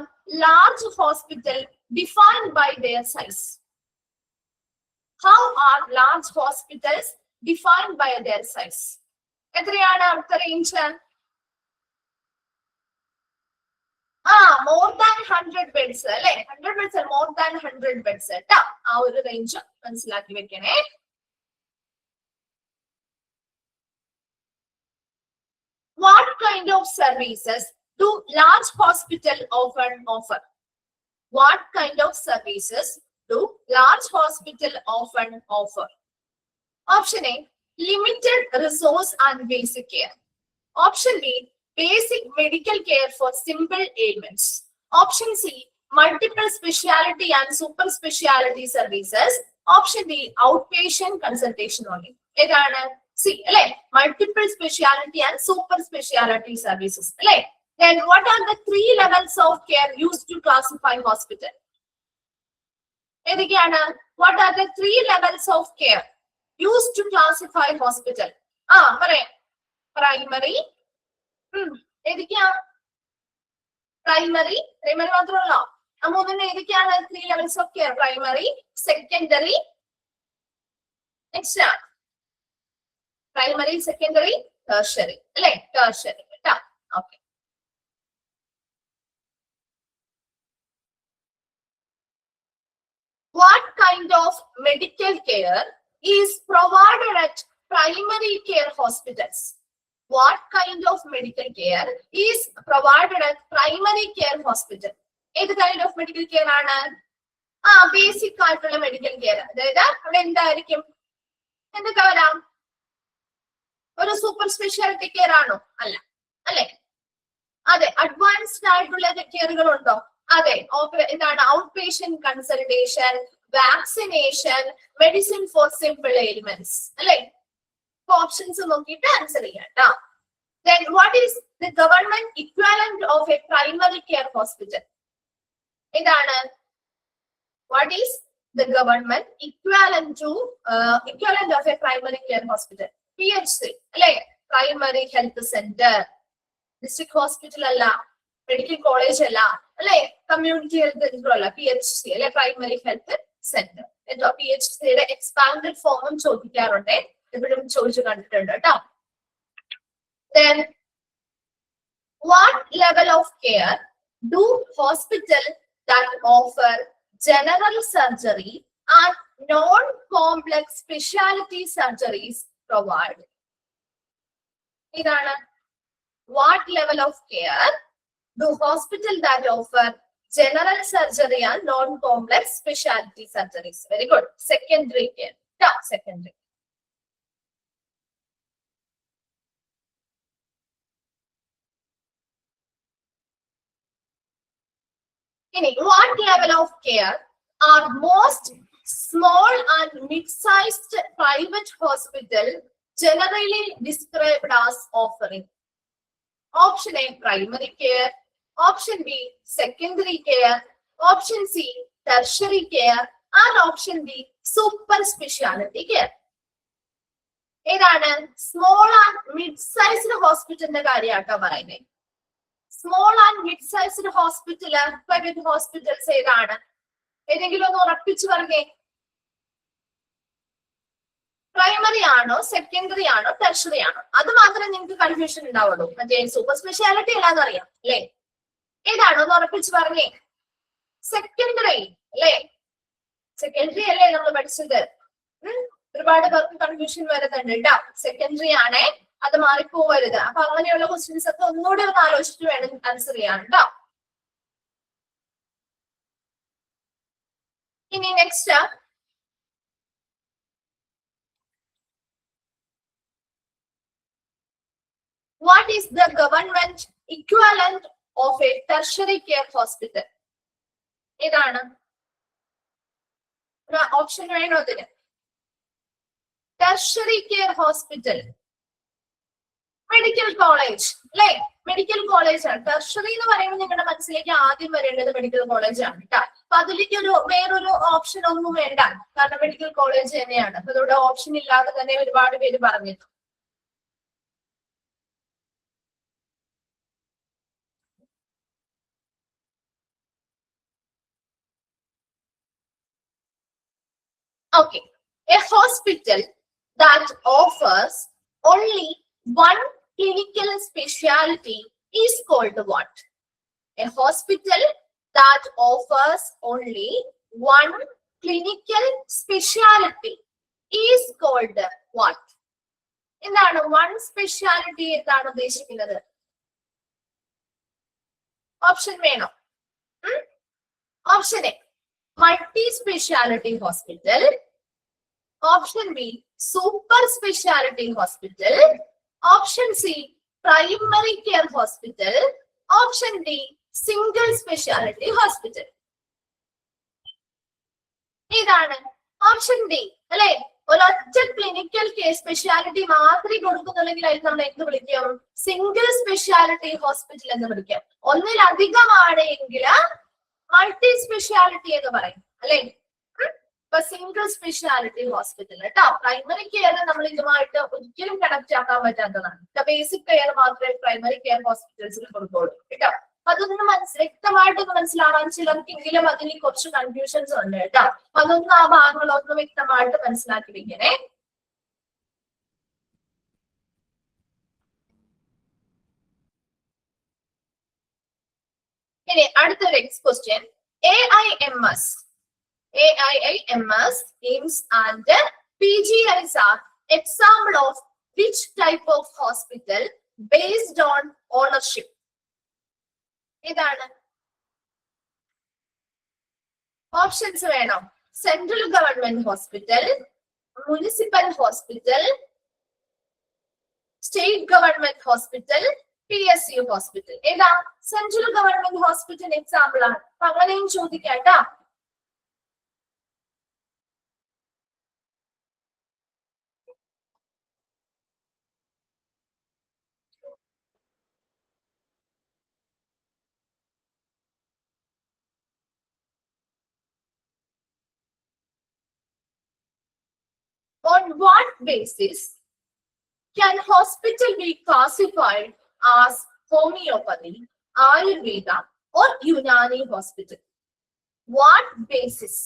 large hospital defined by their size? How are large hospitals defined by their size? എത്രയാണ് അടുത്ത റേഞ്ച്? മോർ ദാൻ 100 ബെഡ്സ് അല്ലെ? 100 ബെഡ്സ്, മോർ ദാൻ 100 ബെഡ്സ് കേട്ടോ. ആ ഒരു range മനസ്സിലാക്കി വെക്കണേ. What kind of services do large hospital often offer? What kind of services do large hospital often offer? Option A, limited resource and basic care. Option B, basic medical care for simple ailments. Option C, multiple specialty and super specialty services. Option D, outpatient consultation only. ഏതാണ്? C അല്ലെ? Multiple specialty and super specialty services അല്ലെ? Then what are the 3 levels of care used to classify hospital? ഏതൊക്കെയാണ്? What are the 3 levels of care used to classify hospital? പറയാം. Primary. ഏതൊക്കെയാ? Primary മാത്രമല്ലോ. മൂന്നെണ്ണം ഏതൊക്കെയാണ്? 3 levels of care. Primary, secondary, next primary, secondary, tertiary അല്ലെ? Tertiary കേട്ടോ. Okay. What kind of medical care is provided at primary care hospitals? What kind of medical care is provided at primary care hospital? ഏത് kind of medical care ആണ്? Basic ആയിട്ടുള്ള medical care. അതായത് അവിടെ എന്തായിരിക്കും? എന്തൊക്കെ വരാം? ഒരു സൂപ്പർ സ്പെഷ്യാലിറ്റി കെയർ ആണോ? അല്ല അല്ലെ? അതെ. അഡ്വാൻസ്ഡ് ആയിട്ടുള്ള കെയറുകൾ ഉണ്ടോ? അതെ. എന്താണ്? Out patient consultation, vaccination, medicine four simple ailments അല്ലെ? ഓപ്ഷൻസ് നോക്കിയിട്ട് ആൻസർ ചെയ്യാം. Then what is the government equivalent of a primary care hospital? എന്താണ്? What is the government equivalent of a primary care hospital? PHC അല്ലെ? Primary health centre. District hospital അല്ല, medical college അല്ല അല്ലെ? Community health centre അല്ല. PHC അല്ലെ? Primary health centre. എന്തോ PHCയുടെ expanded ഫോമും ചോദിക്കാറുണ്ട്. എപ്പോഴും ചോദിച്ചു കണ്ടിട്ടുണ്ട് കേട്ടോ. Then what level of care do hospitals that offer general surgery and non-complex specialty surgeries provide? ഇതാണ്. What level of care do hospitals that offer general surgery and non-complex specialty surgeries? Very good. Secondary care. Secondary. What level of care are most small and mid-sized private hospital generally described as offering? Option A, primary care. Option B, secondary care. Option C, tertiary care. And option D, super specialty care. ഏതാണ്? Small and mid sized ഹോസ്പിറ്റലിന്റെ കാര്യമാട്ടോ പറയുന്നത്. Small and mid sized hospital, private hospitals ഏതാണ്? ഏതെങ്കിലും ഒന്ന് ഉറപ്പിച്ചു പറഞ്ഞേ. Primary ആണോ, secondary ആണോ, ടെർഷറി ആണോ? അത് മാത്രമേ നിങ്ങൾക്ക് കൺഫ്യൂഷൻ ഉണ്ടാവുള്ളൂ. മറ്റേ സൂപ്പർ സ്പെഷ്യാലിറ്റി അല്ലാന്ന് അറിയാം അല്ലെ? ഏതാണോ ഒന്ന് ഉറപ്പിച്ച് പറഞ്ഞേ. സെക്കൻഡറി അല്ലേ? സെക്കൻഡറി അല്ലേ നമ്മൾ പഠിച്ചത്? ഒരുപാട് പേർക്ക് കൺഫ്യൂഷൻ വരുന്നുണ്ട് കേട്ടോ. സെക്കൻഡറി ആണേ, അത് മാറിപ്പോവരുത്. അപ്പൊ അങ്ങനെയുള്ള ക്വസ്റ്റ്യൻസ് ഒക്കെ ഒന്നുകൂടെ ഒന്ന് ആലോചിച്ചിട്ട് വേണം ആൻസർ ചെയ്യാൻ കേട്ടോ. ഇനി next, what is the government equivalent of a tertiary care hospital? ഏതാണ് ഓപ്ഷൻ? വേണോ ഇതിന്? Tertiary care hospital, medical college അല്ലെ? മെഡിക്കൽ കോളേജ് ആണ്. ടെർഷറി എന്ന് പറയുമ്പോൾ നിങ്ങളുടെ മനസ്സിലേക്ക് ആദ്യം വരേണ്ടത് മെഡിക്കൽ കോളേജ് ആണ് കേട്ടോ. അപ്പൊ അതിലേക്ക് വേറൊരു ഓപ്ഷൻ ഒന്നും വേണ്ട, കാരണം മെഡിക്കൽ കോളേജ് തന്നെയാണ്. അപ്പൊ ഇവിടെ ഓപ്ഷൻ ഇല്ലാതെ തന്നെ ഒരുപാട് പേര് പറഞ്ഞിരുന്നു. Okay, a hospital that offers only one clinical specialty is called what? A hospital that offers only one clinical specialty is called what? എന്താണ് one specialty എന്താണ് ഉദ്ദേശിക്കുന്നത്? ഓപ്ഷൻ വേണോ? Option A multi speciality hospital, option be super speciality hospital, option C primary care hospital, option D single speciality hospital. ഏതാണ്? Option D അല്ലെ? ഒരൊറ്റ clinical care speciality മാത്രമേ കൊടുക്കുന്നുണ്ടെങ്കിൽ അതിന് നമ്മൾ എന്ത് വിളിക്കും? സിംഗിൾ സ്പെഷ്യാലിറ്റി ഹോസ്പിറ്റൽ എന്ന് വിളിക്കാം. ഒന്നിലധികമാണ് എങ്കിൽ മൾട്ടി സ്പെഷ്യാലിറ്റി എന്ന് പറയും അല്ലെ? ഇപ്പൊ സിംഗിൾ സ്പെഷ്യാലിറ്റി ഹോസ്പിറ്റൽ കേട്ടോ. പ്രൈമറി കെയർ നമ്മൾ ഇതുമായിട്ട് ഒരിക്കലും കണക്ട് ആക്കാൻ പറ്റാത്തതാണ്. ബേസിക് കെയർ മാത്രമേ പ്രൈമറി കെയർ ഹോസ്പിറ്റൽസിൽ കൊടുക്കുള്ളൂ കേട്ടോ. അതൊന്ന് വ്യക്തമായിട്ടൊന്ന് മനസ്സിലാവാൻ ചിലർക്കെങ്കിലും അതിന് കുറച്ച് കൺഫ്യൂഷൻസ് ഉണ്ട് കേട്ടോ. അതൊന്നും ആ ഭാഗങ്ങളൊന്ന് വ്യക്തമായിട്ട് മനസ്സിലാക്കി വെക്കണേ. ഇനി അടുത്ത next question. AIMS, AIMS and PGIs are example of which type of hospital based on ownership? ഏതാണ്? ഓപ്ഷൻസ് വേണം. Central government hospital, municipal hospital, state government hospital, PSU hospital. ഏതാ? സെൻട്രൽ ഗവൺമെന്റ് ഹോസ്പിറ്റൽ എക്സാമ്പിൾ ആണ്. അപ്പൊ അങ്ങനെയും ചോദിക്കാട്ടോ. On what basis can hospital be classified as homeopathy, Ayurveda or Unani hospital? What basis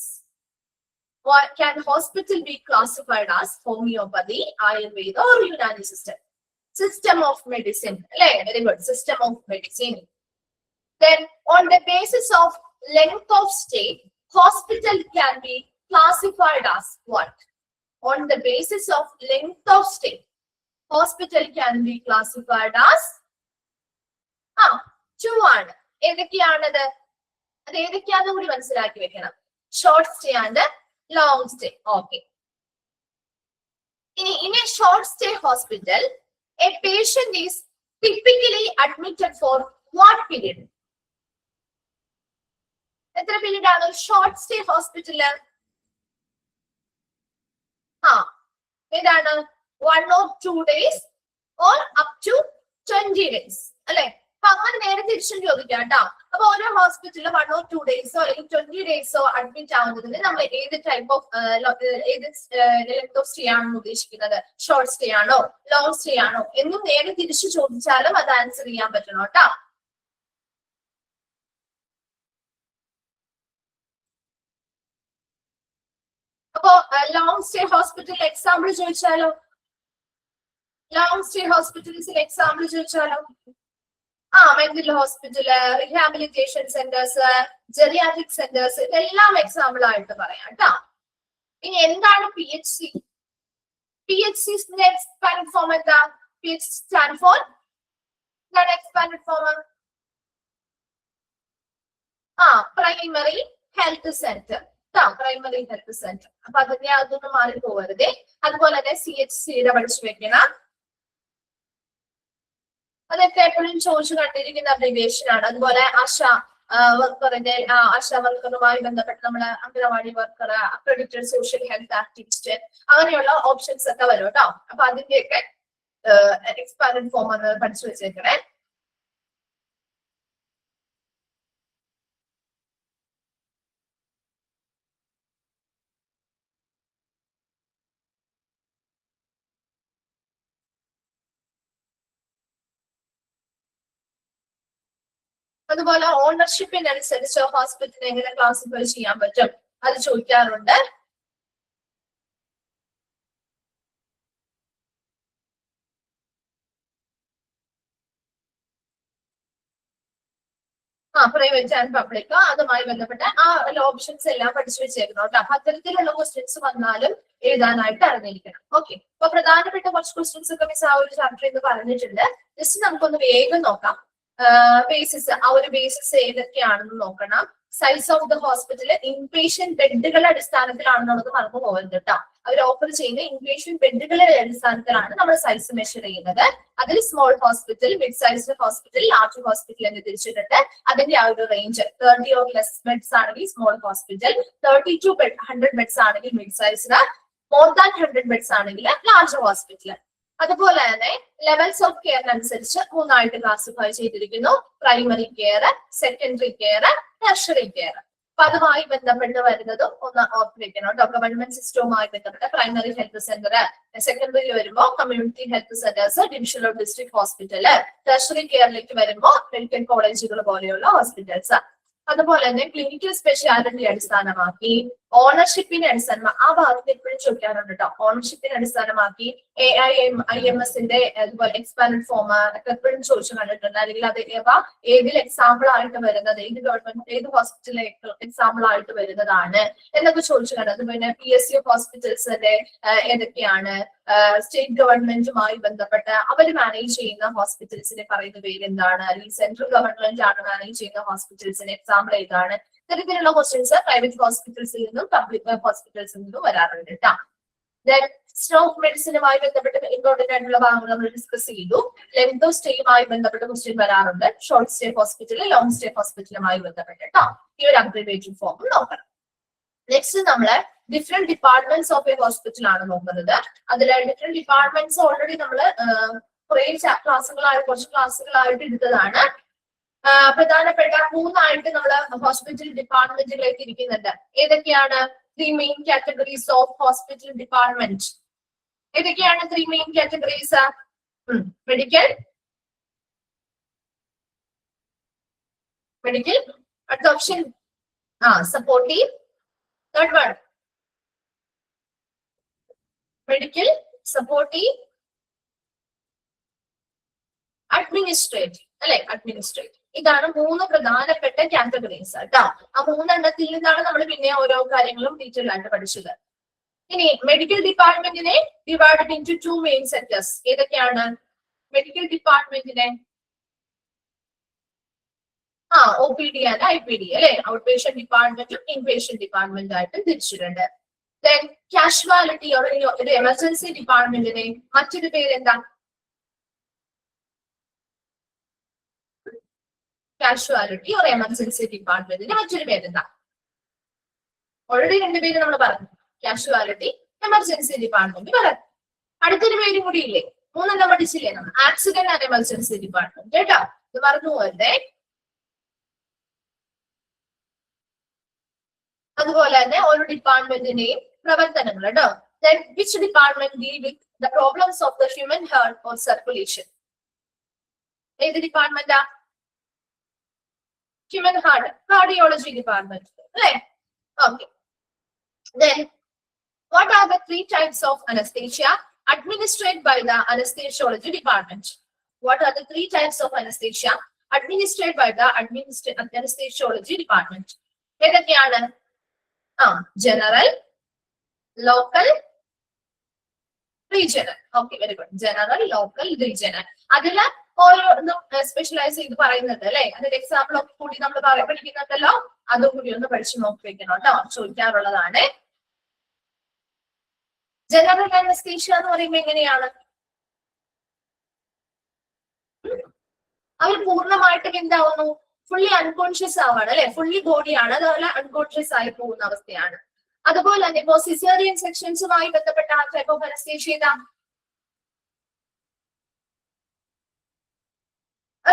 can hospital be classified as homeopathy, Ayurveda or Unani system? System of medicine. Very good. System of medicine. Then on the basis of length of stay, hospital can be classified as what? On the basis of length of stay, hospital can be classified as two ആണ്. ഏതൊക്കെയാണത്? അത് ഏതൊക്കെയാണെന്ന് കൂടി മനസ്സിലാക്കി വെക്കണം. Short stay and long stay. Okay. ഇനി in a short stay hospital, a patient is typically admitted for what period? എത്ര period ആണ് short stay hospital? ഏതാണ്? 1 or 2 days or up to 20 days അല്ലെ? അപ്പൊ അങ്ങനെ നേരെ തിരിച്ചും ചോദിക്കാം കേട്ടോ. അപ്പൊ ഓരോ ഹോസ്പിറ്റലിൽ 1 or 2 days അല്ലെങ്കിൽ 20 days അഡ്മിറ്റ് ആവുന്നതിന് നമ്മൾ ഏത് ടൈപ്പ് ഓഫ് ഏത് ലെങ്ത് ഓഫ് സ്റ്റേ ആണെന്ന് ഉദ്ദേശിക്കുന്നത്? ഷോർട്ട് സ്റ്റേ ആണോ, ലോങ് സ്റ്റേ ആണോ എന്നും നേരെ തിരിച്ചു ചോദിച്ചാലും അത് ആൻസർ ചെയ്യാൻ പറ്റണം കേട്ടോ. അപ്പോ ലോങ് സ്റ്റേ ഹോസ്പിറ്റൽ എക്സാമ്പിൾ ചോദിച്ചാലോ? ലോങ് സ്റ്റേ ഹോസ്പിറ്റൽസിൽ എക്സാമ്പിൾ ചോദിച്ചാലോ? Mental hospital, rehabilitation centres, geriatric centres, ഇതെല്ലാം എക്സാമ്പിൾ ആയിട്ട് പറയാം കേട്ടോ. ഇനി എന്താണ് PHC? PHCന്റെ എക്സ്പാൻഡ് ഫോം എന്താ? PHC സ്റ്റാൻഡ് ഫോർ എന്താണ് expand form? Primary health centre. Primary health centre. അപ്പൊ അതിന്റെ അതൊന്നും മാറി പോകരുതേ. അതുപോലെ തന്നെ CHCയുടെ പഠിച്ചു വെക്കണം. അതൊക്കെ എപ്പോഴും ചോദിച്ചു കണ്ടിരിക്കുന്ന അബ്രിവേഷൻ ആണ്. അതുപോലെ വർക്കറിന്റെ ആശാ വർക്കറുമായി ബന്ധപ്പെട്ട് നമ്മൾ anganwadi worker, accredited social health activist, അങ്ങനെയുള്ള ഓപ്ഷൻസ് ഒക്കെ വരും കേട്ടോ. അപ്പൊ അതിന്റെയൊക്കെ എക്സ്പാൻഡ് ഫോം ഒന്ന് പഠിച്ചു വെച്ചേക്കണേ. അതുപോലെ ഓണർഷിപ്പിനനുസരിച്ച് ഹോസ്പിറ്റലിനെ എങ്ങനെ ക്ലാസിഫൈ ചെയ്യാൻ പറ്റും, അത് ചോദിക്കാറുണ്ട്. പ്രൈവറ്റ് ആൻഡ് പബ്ലിക്, അതുമായി ബന്ധപ്പെട്ട ഓപ്ഷൻസ് എല്ലാം പഠിച്ചു വെച്ചേക്കണം കേട്ടോ. അപ്പൊ അത്തരത്തിലുള്ള ക്വസ്റ്റ്യൻസ് വന്നാലും എഴുതാനായിട്ട് അറിഞ്ഞിരിക്കണം. ഓക്കെ, അപ്പൊ പ്രധാനപ്പെട്ട കുറച്ച് ക്വസ്റ്റ്യൻസ് ഒക്കെ മിസ് ആ ഒരു ചാപ്റ്റർ എന്ന് പറഞ്ഞിട്ടുണ്ട്. ജസ്റ്റ് നമുക്കൊന്ന് വേഗം നോക്കാം. ബേസിസ്, ആ ഒരു ബേസിസ് ഏതൊക്കെയാണെന്ന് നോക്കണം. Size of the hospital inpatient ബെഡുകളുടെ അടിസ്ഥാനത്തിലാണെന്നുള്ളത് മറന്നു പോകരുത് കേട്ടോ. അവർ ഓഫർ ചെയ്യുന്ന ഇൻപേഷ്യന്റ് ബെഡുകളുടെ അടിസ്ഥാനത്തിലാണ് നമ്മൾ സൈസ് മെഷർ ചെയ്യുന്നത്. അതിൽ small hospital, mid sized hospital, large hospital എന്ന് തിരിച്ചിട്ടുണ്ട്. അതിന്റെ ആ ഒരു റേഞ്ച് 30 or less ബെഡ്സ് ആണെങ്കിൽ സ്മോൾ ഹോസ്പിറ്റൽ, 30 to 100 ബെഡ്സ് ആണെങ്കിൽ mid sized, more than 100 beds ആണെങ്കിൽ ലാർജ് ഹോസ്പിറ്റൽ. അതുപോലെ തന്നെ ലെവൽസ് ഓഫ് കെയറിനനുസരിച്ച് 3 ആയിട്ട് ക്ലാസിഫൈ ചെയ്തിരിക്കുന്നു. Primary care, secondary care, tertiary care. അപ്പൊ അതുമായി ബന്ധപ്പെട്ട് വരുന്നതും ഒന്ന് ഓർത്തിരിക്കണം. ഗവൺമെന്റ് സിസ്റ്റവുമായി ബന്ധപ്പെട്ട പ്രൈമറി ഹെൽത്ത് സെന്റർ, സെക്കൻഡറി വരുമ്പോൾ community health centres, division of district hospital, tertiary കെയറിലേക്ക് വരുമ്പോൾ മെഡിക്കൽ കോളേജുകൾ പോലെയുള്ള ഹോസ്പിറ്റൽസ്. അതുപോലെ തന്നെ ക്ലിനിക്കൽ സ്പെഷ്യാലിറ്റി അടിസ്ഥാനമാക്കി, ഓണർഷിപ്പിനെ അടിസ്ഥാനമാക്കി, ആ ഭാഗത്ത് എപ്പോഴും ചോദിക്കാറുണ്ട് കേട്ടോ. ഓണർഷിപ്പിനെ അടിസ്ഥാനമാക്കി AIMSന്റെ അതുപോലെ എക്സ്പാൻഡ് ഫോം ഒക്കെ എപ്പോഴും ചോദിച്ചു കണ്ടിട്ടുണ്ട്. അല്ലെങ്കിൽ അത് ഏതിൽ എക്സാമ്പിൾ ആയിട്ട് വരുന്നത്, ഏത് ഗവൺമെന്റ് ഏത് ഹോസ്പിറ്റലിലെ എക്സാമ്പിൾ ആയിട്ട് വരുന്നതാണ് എന്നൊക്കെ ചോദിച്ചു കണ്ടത്. പിന്നെ PSC ഹോസ്പിറ്റൽസിന്റെ ഏതൊക്കെയാണ്, സ്റ്റേറ്റ് ഗവൺമെന്റുമായി ബന്ധപ്പെട്ട് അവർ മാനേജ് ചെയ്യുന്ന ഹോസ്പിറ്റൽസിനെ പറയുന്ന പേര് എന്താണ്, അല്ലെങ്കിൽ സെൻട്രൽ ഗവൺമെന്റ് ആണ് മാനേജ് ചെയ്യുന്ന ഹോസ്പിറ്റൽസിന് എക്സാമ്പിൾ ഏതാണ്, ഇത്തരത്തിലുള്ള ക്വസ്റ്റ്യൻസ് പ്രൈവറ്റ് ഹോസ്പിറ്റൽസിൽ നിന്നും പബ്ലിക് ഹോസ്പിറ്റൽസിൽ നിന്നും വരാറുണ്ട് കേട്ടോ. സ്ട്രോക്ക് മെഡിസിനുമായി ബന്ധപ്പെട്ട് ഇമ്പോർട്ടന്റ് ആയിട്ടുള്ള ഭാഗങ്ങൾ നമ്മൾ ഡിസ്കസ് ചെയ്തു. ലെങ്ത് ഓഫ് സ്റ്റേയുമായി ബന്ധപ്പെട്ട് ക്വസ്റ്റ്യൻ വരാറുണ്ട്. Short stay hospital, long stay ഹോസ്പിറ്റലുമായി ബന്ധപ്പെട്ട് കേട്ടോ. ഈ ഒരു അബ്രിവേറ്റഡ് ഫോം നോക്കണം. നെക്സ്റ്റ് നമ്മള് different departments of a hospital ആണ് നോക്കുന്നത്. അതിൽ ഡിഫറെന്റ് ഡിപ്പാർട്ട്മെന്റ്സ് ഓൾറെഡി നമ്മള് കുറച്ച് ക്ലാസ്സുകളായിട്ട് എടുത്തതാണ്. പ്രധാനപ്പെട്ട 3 ആയിട്ട് നമ്മൾ ഹോസ്പിറ്റൽ ഡിപ്പാർട്ട്മെന്റുകളിലേക്ക് ഇരിക്കുന്നുണ്ട്. ഏതൊക്കെയാണ് 3 main categories of hospital department? ഏതൊക്കെയാണ് 3 മെയിൻ കാറ്റഗറീസ്? മെഡിക്കൽ, അടുത്ത option supportive, third one medical, supportive, administrative അല്ലെ? അഡ്മിനിസ്ട്രേറ്റീവ്. ഇതാണ് 3 പ്രധാനപ്പെട്ട കാറ്റഗറീസ് കേട്ടോ. ആ 3 എണ്ണത്തിൽ നിന്നാണ് നമ്മൾ പിന്നെ ഓരോ കാര്യങ്ങളും ഡീറ്റെയിൽ ആയിട്ട് പഠിച്ചത്. ഇനി മെഡിക്കൽ ഡിപ്പാർട്ട്മെന്റിനെ ഡിവൈഡഡ് ഇൻടു 2 മെയിൻ സെക്ടേഴ്സ്. ഏതൊക്കെയാണ് മെഡിക്കൽ ഡിപ്പാർട്ട്മെന്റിനെ? OPD ആൻഡ് IPD അല്ലെ? ഔട്ട് പേഷ്യന്റ് ഡിപ്പാർട്ട്മെന്റും ഇൻപേഷ്യന്റ് ഡിപ്പാർട്ട്മെന്റ് ആയിട്ട് തിരിച്ചിട്ടുണ്ട്. ദെൻ കാഷ്വാലിറ്റി ഒരു എമർജൻസി ഡിപ്പാർട്ട്മെന്റിനെ മറ്റൊരു പേര് എന്താ? കാഷ്വാലിറ്റി ഒരു എമർജൻസി ഡിപ്പാർട്ട്മെന്റിന്റെ മറ്റൊരു പേരെന്താ? ഓൾറെഡി 2 പേര് നമ്മൾ പറഞ്ഞു. കാഷ്വാലിറ്റി, എമർജൻസി ഡിപ്പാർട്ട്മെന്റ് പറഞ്ഞു. അടുത്തൊരു പേരും കൂടി ഇല്ലേ? 3 പഠിച്ചില്ലേ നമ്മൾ? ആക്സിഡന്റ് ആൻഡ് എമർജൻസി ഡിപ്പാർട്ട്മെന്റ് കേട്ടോ. ഇത് പറഞ്ഞു പോകരുതേ. അതുപോലെ തന്നെ ഓരോ ഡിപ്പാർട്ട്മെന്റിന്റെയും പ്രവർത്തനങ്ങൾ കേട്ടോ. Then which department deal with the problems of the human heart or circulation? ഏത് ഡിപ്പാർട്ട്മെന്റാ? ഹ്യൂമൻ ഹാർട്ട്, കാർഡിയോളജി ഡിപ്പാർട്ട്മെന്റ് അല്ലെ? Okay. Then What are the 3 types of anesthesia administered by the anesthesiology department? What are the 3 types of anesthesia administered by the anesthesiology department? ഏതൊക്കെയാണ്? General, local, regional. Okay, very good. General, local, regional. അതില് ഓരോന്നും specialise ചെയ്ത് പറയുന്നുണ്ട് അല്ലെ. അതിന്റെ example ഒക്കെ കൂടി നമ്മൾ പഠിക്കുന്നുണ്ടല്ലോ. അതും കൂടി ഒന്ന് പഠിച്ചു നോക്കി വെക്കണം കേട്ടോ. ചോദിക്കാറുള്ളതാണ്. ജനറൽ അനസ്തീഷ്യ എന്ന് പറയുമ്പോൾ എങ്ങനെയാണ്? അവർ പൂർണ്ണമായിട്ടും എന്താവുന്നു? ഫുള്ളി അൺകോൺഷ്യസ് ആവാണ് അല്ലെ. ഫുള്ളി ബോഡിയാണ്, അതുപോലെ അൺകോൺഷ്യസ് ആയി പോകുന്ന അവസ്ഥയാണ്. അതുപോലെ തന്നെ ഇപ്പോ സിസേറിയൻ സെക്ഷൻസുമായി ബന്ധപ്പെട്ട ആ ടൈപ്പ് ഓഫ് അനസ്തീഷ്യ ഏതാ?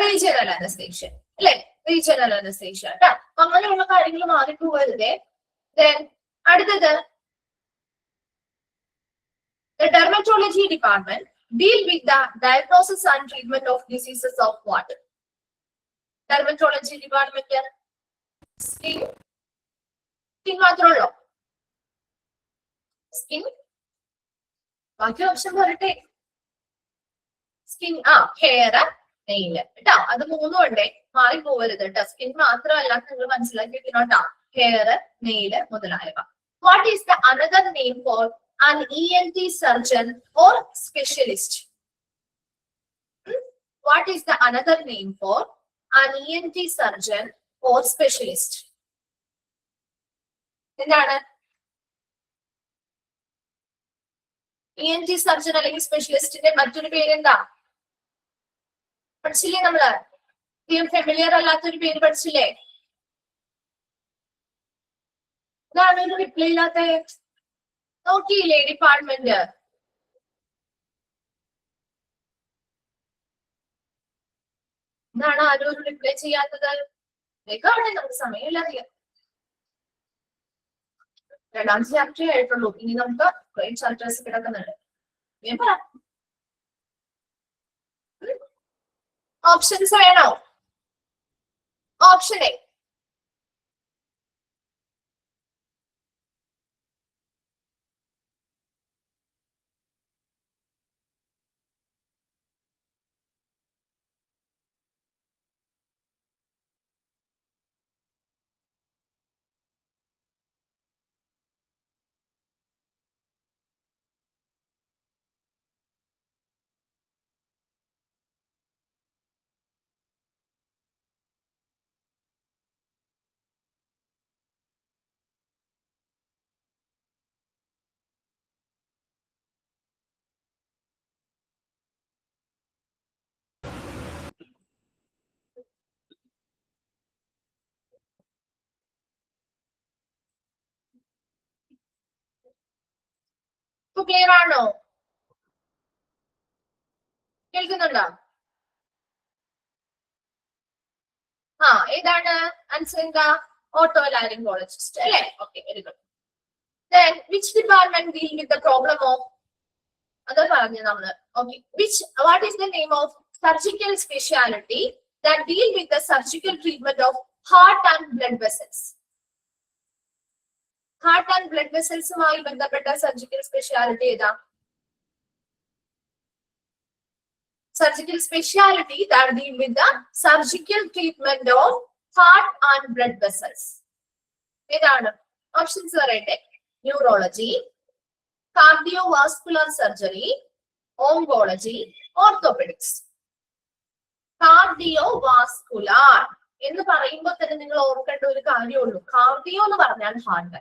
റീജിയണൽ അനസ്തീഷ്യ അല്ലെ. റീജിയണൽ അനസ്തീഷ്യ കേട്ടോ. അങ്ങനെയുള്ള കാര്യങ്ങൾ മാറിപ്പോകരുതേ. അടുത്തത് the dermatology department deal with the diagnosis and treatment of diseases of what? Dermatology department skin മാത്രമല്ലോ. സ്കിൻ ബാക്കി ഓപ്ഷൻ പറയട്ടെ. സ്കിൻ ഹെയർ നെയില് കേട്ടോ. അത് മൂന്നും ഉണ്ടേ, മാറിപ്പോവരുത് കേട്ടോ. സ്കിൻ മാത്രമല്ല, നിങ്ങൾ മനസ്സിലാക്കി കേട്ടോ. ഹെയർ, നെയില് മുതലായവ. What is the another name for an ENT surgeon or specialist? What is the another name for an ENT surgeon or specialist? എന്താണ്? ENT സർജൻ അല്ലെങ്കിൽ സ്പെഷ്യലിസ്റ്റിന്റെ മറ്റൊരു പേരെന്താ? പഠിച്ചില്ലേ നമ്മള്? ഫെമിലിയർ അല്ലാത്തൊരു പേര് പഠിച്ചില്ലേ? ഇതാണ് ഒരു റിപ്ലൈ ഇല്ലാത്ത. നോക്കിയില്ലേ ഡിപ്പാർട്ട്മെന്റ്? എന്താണ് ആരും ഒരു റിപ്ലൈ ചെയ്യാത്തത്? വേഗമാണ്, നമുക്ക് സമയമില്ല അധികം. 2ാം ചാപ്റ്റർ ആയിട്ടുള്ളൂ. ഇനി നമുക്ക് കുറേ ചാപ്റ്റേഴ്സ് കിടക്കുന്നുണ്ട്. ഓപ്ഷൻസ് വേണോ? ഓപ്ഷൻ എ ക്ലിയർ ആണോ? കേൾക്കുന്നുണ്ടോ? ഏതാണ് ആൻസർ? എന്താ? ഓട്ടോലാരിംഗോളജിസ്റ്റ് അല്ലേ? Okay, very good. Then which department deal with the problem of? അത് പറഞ്ഞു നമ്മള്. Okay, what is the name of surgical specialty that deal with the surgical treatment of heart and blood vessels? Heart and blood വെസൽസുമായി ബന്ധപ്പെട്ട surgical speciality ഏതാ? Surgical speciality that deal with the surgical treatment of heart and blood vessels. ഏതാണ്? Options പറയട്ടെ. Neurology, cardiovascular surgery, oncology, orthopaedics. Cardiovascular എന്ന് പറയുമ്പോൾ തന്നെ നിങ്ങൾ ഓർക്കേണ്ട ഒരു കാര്യമുള്ളൂ. കാർഡിയോ എന്ന് പറഞ്ഞാൽ ഹാർട്ട്,